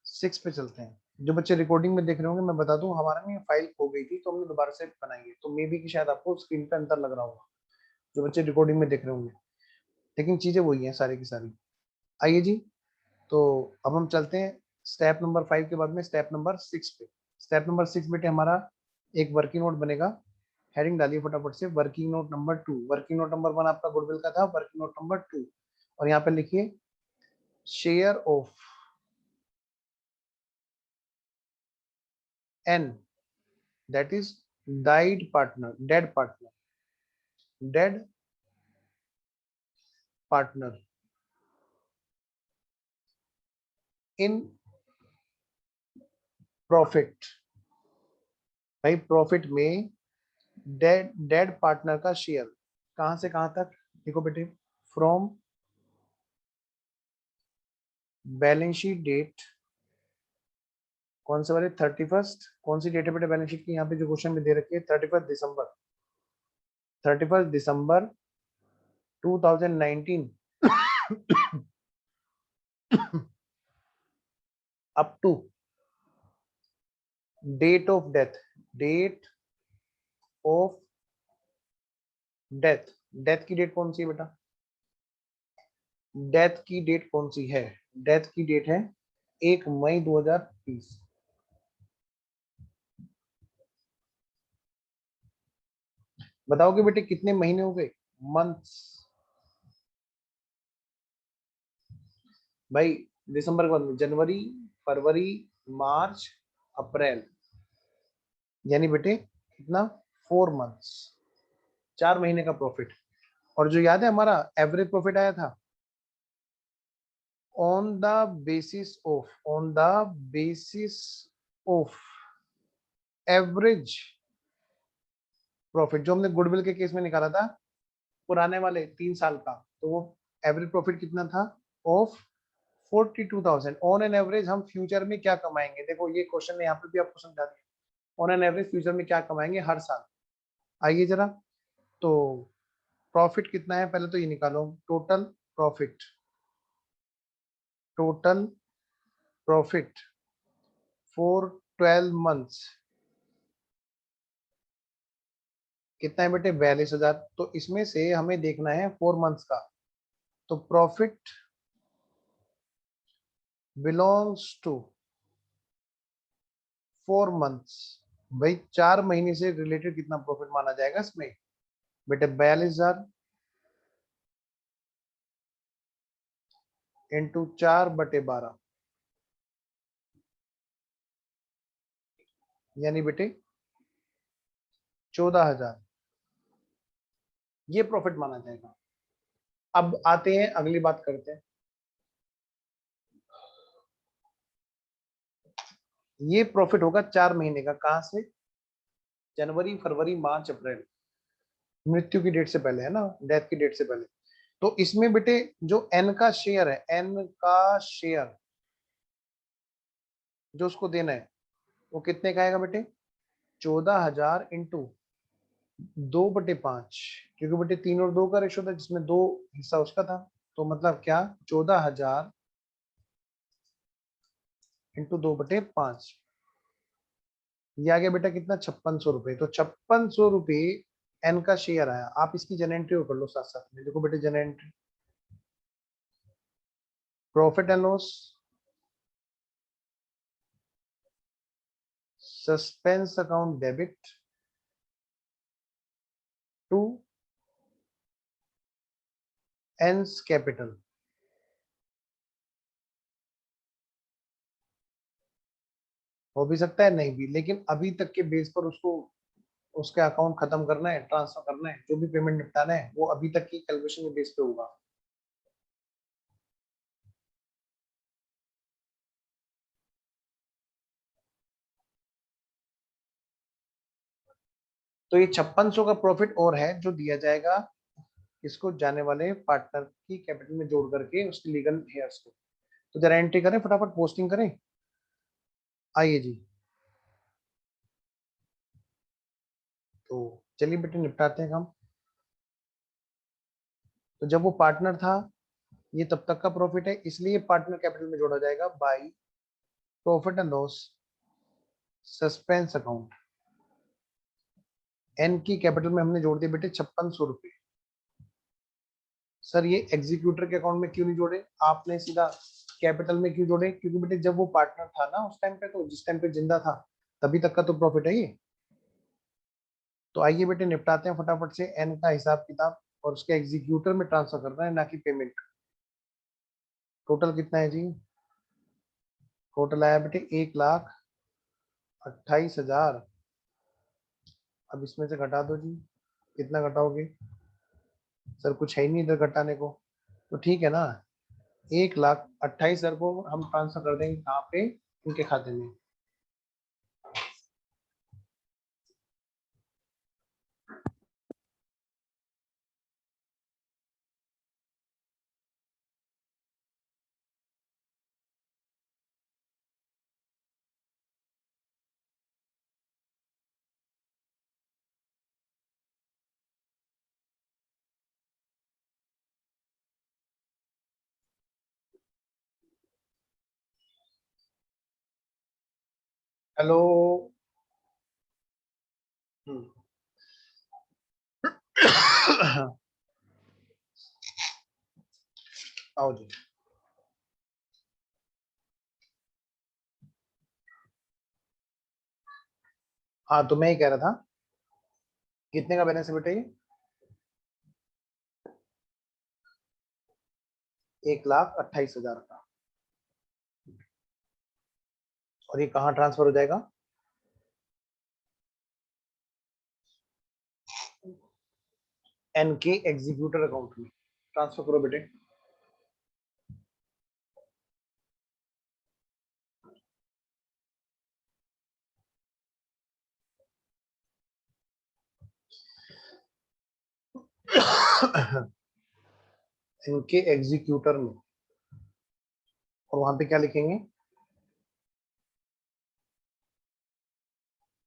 6 पे चलते हैं। जो बच्चे रिकॉर्डिंग में देख रहे होंगे, मैं बता दूं, हमारा ना फाइल खो गई थी तो हमने दोबारा से बनाई है, तो मे बी कि शायद आपको स्क्रीन पे अंतर लग रहा होगा जो बच्चे रिकॉर्डिंग में देख रहे होंगे, लेकिन चीजें वही हैं सारी की सारी। आइए जी, तो अब हम चलते हैं स्टेप नंबर 5 के बाद में स्टेप नंबर 6 पे। स्टेप नंबर 6 बेटे हमारा एक वर्किंग नोट बनेगा। हेडिंग डालिए फटाफट से, working note number 2। Working note number 1 आपका गुडविल का था, वर्किंग नोट नंबर 2, और यहाँ पे लिखिए share of N, that is died partner, dead partner, dead partner in profit. भाई प्रॉफिट में डेड पार्टनर का शेयर कहां से कहां तक, देखो बेटे, फ्रॉम बैलेंस शीट डेट, कौन से वाले, 31st, कौन सी डेट है बेटे बैलेंस शीट की, यहाँ पे जो क्वेश्चन में दे रखी है 31 December, 31 December 2019 up to date of death, date of death. Death की डेट कौन सी है बेटा, डेथ की डेट कौन सी है, डेथ की डेट है 1 मई 2020। बताओगे बेटे कितने महीने हो गए, मंथ्स। भाई दिसंबर के बाद में जनवरी, फरवरी, मार्च, अप्रैल, यानी बेटे कितना, 4 मंथ्स, 4 महीने का प्रॉफिट। और जो याद है हमारा एवरेज प्रॉफिट आया था, on the basis of, on the basis of average profit, जो हमने गुडविल के केस में निकाला था पुराने वाले 3 साल का, तो वो एवरेज प्रॉफिट कितना था, ऑफ 42,000। ऑन एन एवरेज हम फ्यूचर में क्या कमाएंगे, देखो ये क्वेश्चन ने यहाँ पे भी आपको समझा दिया, ऑन एन एवरेज फ्यूचर में क्या कमाएंगे हर साल। आइए जरा, तो प्रॉफिट कितना है पहले तो ये निकालो, total profit, total profit for 12 months कितना है बेटे, 42,000। तो इसमें से हमें देखना है 4 मंथ्स का, तो प्रॉफिट बिलोंग्स टू 4 मंथ्स। भाई 4 महीने से रिलेटेड कितना प्रॉफिट माना जाएगा इसमें बेटे, 42,000 इंटू 4/12, यानी बेटे 14,000, ये प्रॉफिट माना जाएगा। अब आते हैं अगली बात करते हैं, ये प्रॉफिट होगा 4 महीने का, कहां से, जनवरी, फरवरी, मार्च, अप्रैल, मृत्यु की डेट से पहले है ना, डेथ की डेट से पहले। तो इसमें बेटे जो एन का शेयर है, एन का शेयर जो उसको देना है वो कितने का आएगा बेटे, 14,000 इंटू 2/5, क्योंकि बेटे 3 और 2 का रेशो था जिसमें 2 हिस्सा उसका था, तो मतलब क्या, 14,000 इंटू 2/5, ये आ गया बेटा कितना, 5600 रुपए। तो 5600 रुपए एन का शेयर आया। आप इसकी जनरेंट्री कर लो साथ साथ में, देखो बेटे जनरेंट्री, profit and loss, suspense account debit to N's capital. हो भी सकता है, नहीं भी, लेकिन अभी तक के बेस पर उसको उसका अकाउंट खत्म करना है, ट्रांसफर करना है, जो भी पेमेंट निपटाना है वो अभी तक की कैलकुलेशन के बेस पे होगा। तो ये 5600 का प्रॉफिट और है जो दिया जाएगा इसको जाने वाले पार्टनर की कैपिटल में जोड़ करके उसकी लीगल हेयर्स को। तो जरा एंट्री करें, फटाफट पोस्टिंग करें। आइए जी, तो चलिए बेटे निपटाते हैं काम। तो जब वो पार्टनर था, ये तब तक का प्रॉफिट है, इसलिए पार्टनर कैपिटल में जोड़ा जाएगा by profit and loss suspense account. N की कैपिटल में हमने जोड़ दिए बेटे 5600 रुपए। सर ये एग्जीक्यूटर के अकाउंट में क्यों नहीं जोड़े, आपने सीधा कैपिटल में क्यों जोड़े? क्योंकि बेटे जब वो पार्टनर था ना उस टाइम पे, तो जिस टाइम पे जिंदा था तभी तक का तो प्रॉफिट है ये। तो आइए बेटे निपटाते हैं फटाफट से एन का हिसाब किताब, और उसके एग्जीक्यूटर में ट्रांसफर करना है, ना कि पेमेंट। टोटल कितना है जी? टोटल आया बेटे 1,28,000। अब इसमें से घटा दो जी, कितना घटाओगे? सर कुछ है ही नहीं इधर घटाने को, तो ठीक है ना, 1,28,000 को हम ट्रांसफर कर देंगे कहाँ पे? इनके खाते में। हेलो। आओ जी। हाँ तो मैं ही कह रहा था, कितने का बैलेंस है बेटा ये? 1,28,000 का। और ये कहाँ ट्रांसफर हो जाएगा? एन के एग्जीक्यूटर अकाउंट में ट्रांसफर करो बेटे। इनके एग्जीक्यूटर में, और वहां पे क्या लिखेंगे?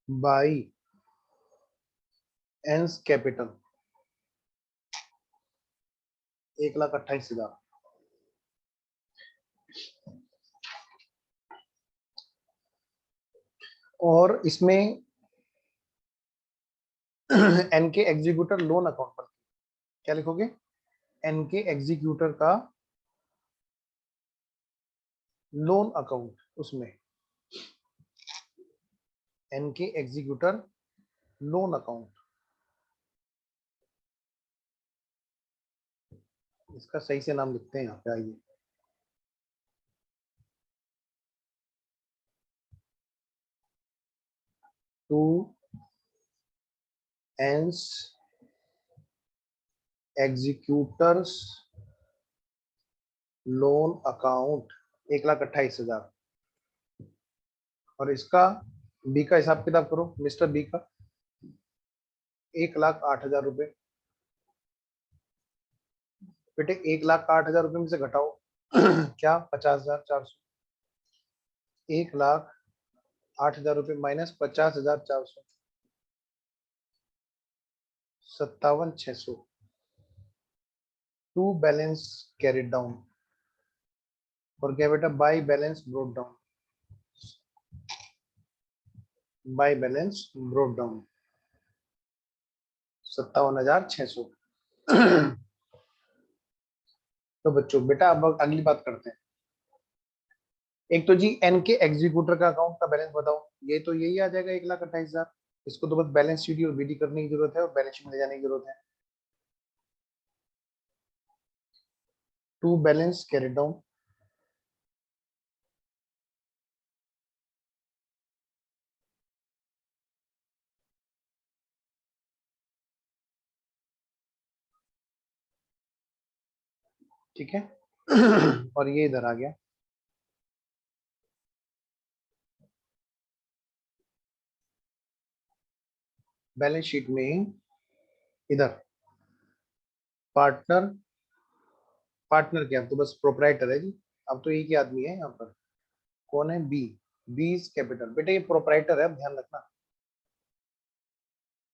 By N's capital 1,28,000। और इसमें एन के एग्जीक्यूटर लोन अकाउंट पर क्या लिखोगे? एन के एग्जीक्यूटर का लोन अकाउंट, उसमें एन के एग्जीक्यूटर लोन अकाउंट, इसका सही से नाम लिखते हैं यहाँ पे। आइए, टू एंस एग्जीक्यूटर्स लोन अकाउंट 1,28,000। और इसका बी का हिसाब किताब करो, मिस्टर बी का 1,08,000 रुपए। बेटे 1,08,000 रुपए में से घटाओ क्या? 50,400। 1,08,000 रुपए minus 50,400, 57,600 to balance carried down. और क्या बेटा? By balance brought down, by balance brought down 57,600। तो बच्चों बेटा अब अगली बात करते हैं। एक तो जी एन के एग्जीक्यूटर का अकाउंट का बैलेंस बताओ, ये तो यही आ जाएगा 1,28,000। इसको तो बस बैलेंस शीट और बीडी करने की जरूरत है और बैलेंस शीट में ले जाने की जरूरत है। टू बैलेंस कैरिड डाउन, ठीक है। और ये इधर आ गया, बैलेंस शीट में इधर पार्टनर, पार्टनर क्या, अब तो बस प्रोपराइटर है जी, अब तो एक ही आदमी है यहाँ पर। कौन है, बी, बीज कैपिटल। बेटा ये प्रोपराइटर है, अब ध्यान रखना।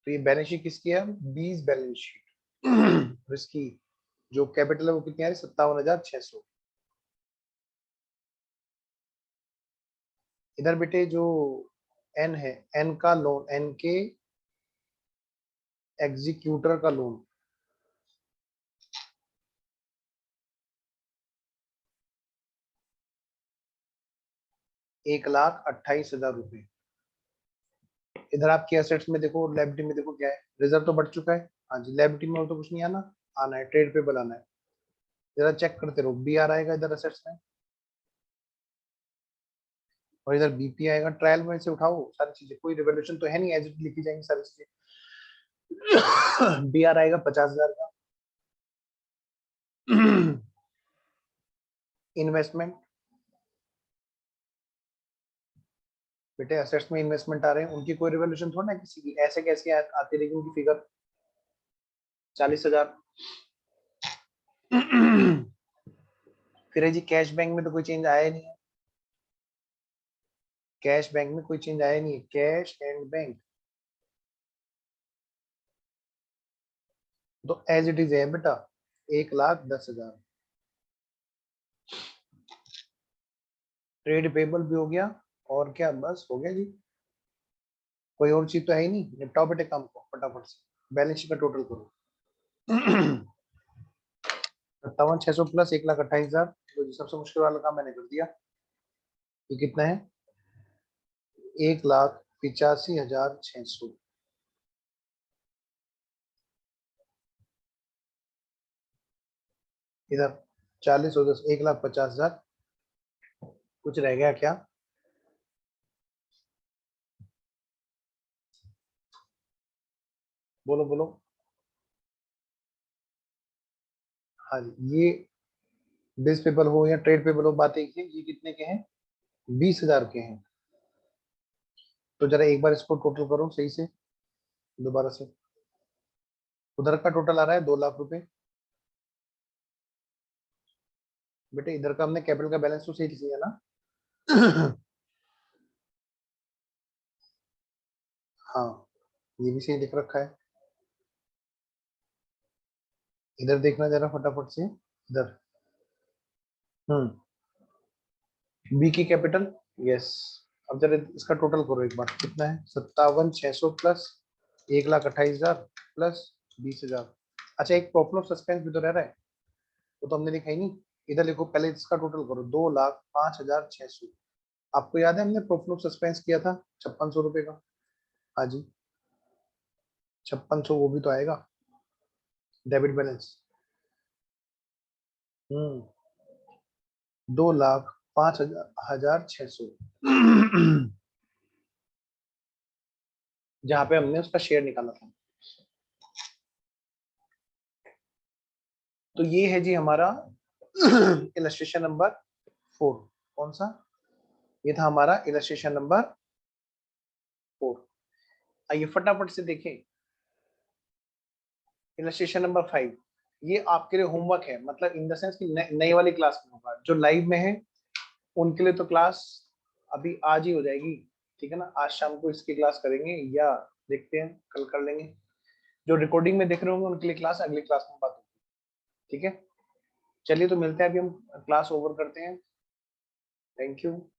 तो ये बैलेंस शीट किसकी है, बीज बैलेंस शीट। इसकी जो कैपिटल है वो कितनी आ रही है, 57,600। इधर बेटे जो एन है, एन का लोन, एन के एग्जीक्यूटर का लोन 1,28,000 रुपए। इधर आपकी एसेट्स में देखो, लायबिलिटी में देखो क्या है, रिजर्व तो बढ़ चुका है, हाँ जी। लायबिलिटी में और तो कुछ नहीं आना, आना है ट्रेड पेबल आना है। जरा चेक करते रहो, बी आ रहेगा इधर एसेट्स में, और इधर बीपी आएगा। ट्रायल में से उठाओ सारी चीजें, कोई रिवोल्यूशन तो है नहीं, एज इट लिखी जाएंगी सारी चीजें। बी आर आएगा 50,000 का। इन्वेस्टमेंट, बेटे एसेट्स में इन्वेस्टमेंट आ रहे हैं, उनकी कोई रिवोल्यूशन थोड़ा ना किसी की, ऐसे कैसे आती रहेगी उनकी फिगर, 40,000। फिर है जी कैश बैंक में तो कोई चेंज आया ही नहीं है, कैश बैंक में कोई चेंज आया नहीं है, कैश एंड बैंक तो एज इट इज है बेटा, 1,10,000। ट्रेड पेबल भी हो गया, और क्या, बस हो गया जी। कोई और चीज तो है ही नहीं, निपटाओ बेटे काम को फटाफट से, बैलेंस शीट का टोटल करो। 57,600 प्लस 1,28,000, तो जी सबसे मुश्किल वाला काम मैंने कर दिया। ये कितना है, 1,85,600। इधर 40 और 10, 1,50,000। कुछ रह गया क्या, बोलो बोलो। हाँ जी, ये बिज पेपर हो या ट्रेड पेपर हो, बात एक है। ये कितने के हैं, 20,000 के हैं। तो जरा एक बार इसको टोटल करो सही से, दोबारा से। उधर का टोटल आ रहा है 2,00,000 रुपए। बेटे इधर का हमने कैपिटल का बैलेंस तो सही लिया ना। हाँ, ये भी सही लिख रखा है। इधर देखना जरा फटाफट से, इधर। बी की कैपिटल, यस। अब जरा इसका टोटल करो एक बार, कितना है, 57,600 प्लस 1,28,000 प्लस 20,000। अच्छा, एक प्रॉब्लम ऑफ सस्पेंस भी तो रह रहा है, वो तो हमने लिखा ही नहीं। इधर लिखो पहले, इसका टोटल करो, 2,05,600। आपको याद है हमने प्रॉफिट ऑफ सस्पेंस किया था 5,600 रुपए का, हाँ जी। 5,600 वो भी तो आएगा, डेबिट बैलेंस। 2,05,600। जहाँ पे हमने उसका शेयर निकाला था। तो ये है जी हमारा इलस्ट्रेशन नंबर 4। कौन सा, ये था हमारा इलस्ट्रेशन नंबर 4। आइए फटाफट से देखें इलस्ट्रेशन नंबर 5। ये आपके लिए होमवर्क है, मतलब इन द सेंस कि नई वाली क्लास में होगा, जो लाइव में है उनके लिए तो क्लास अभी आज ही हो जाएगी, ठीक है ना। आज शाम को इसकी क्लास करेंगे, या देखते हैं कल कर लेंगे। जो रिकॉर्डिंग में देख रहे होंगे उनके लिए क्लास अगली क्लास में बात होगी, ठीक है। चलिए तो मिलते हैं, अभी हम क्लास ओवर करते हैं। Thank you.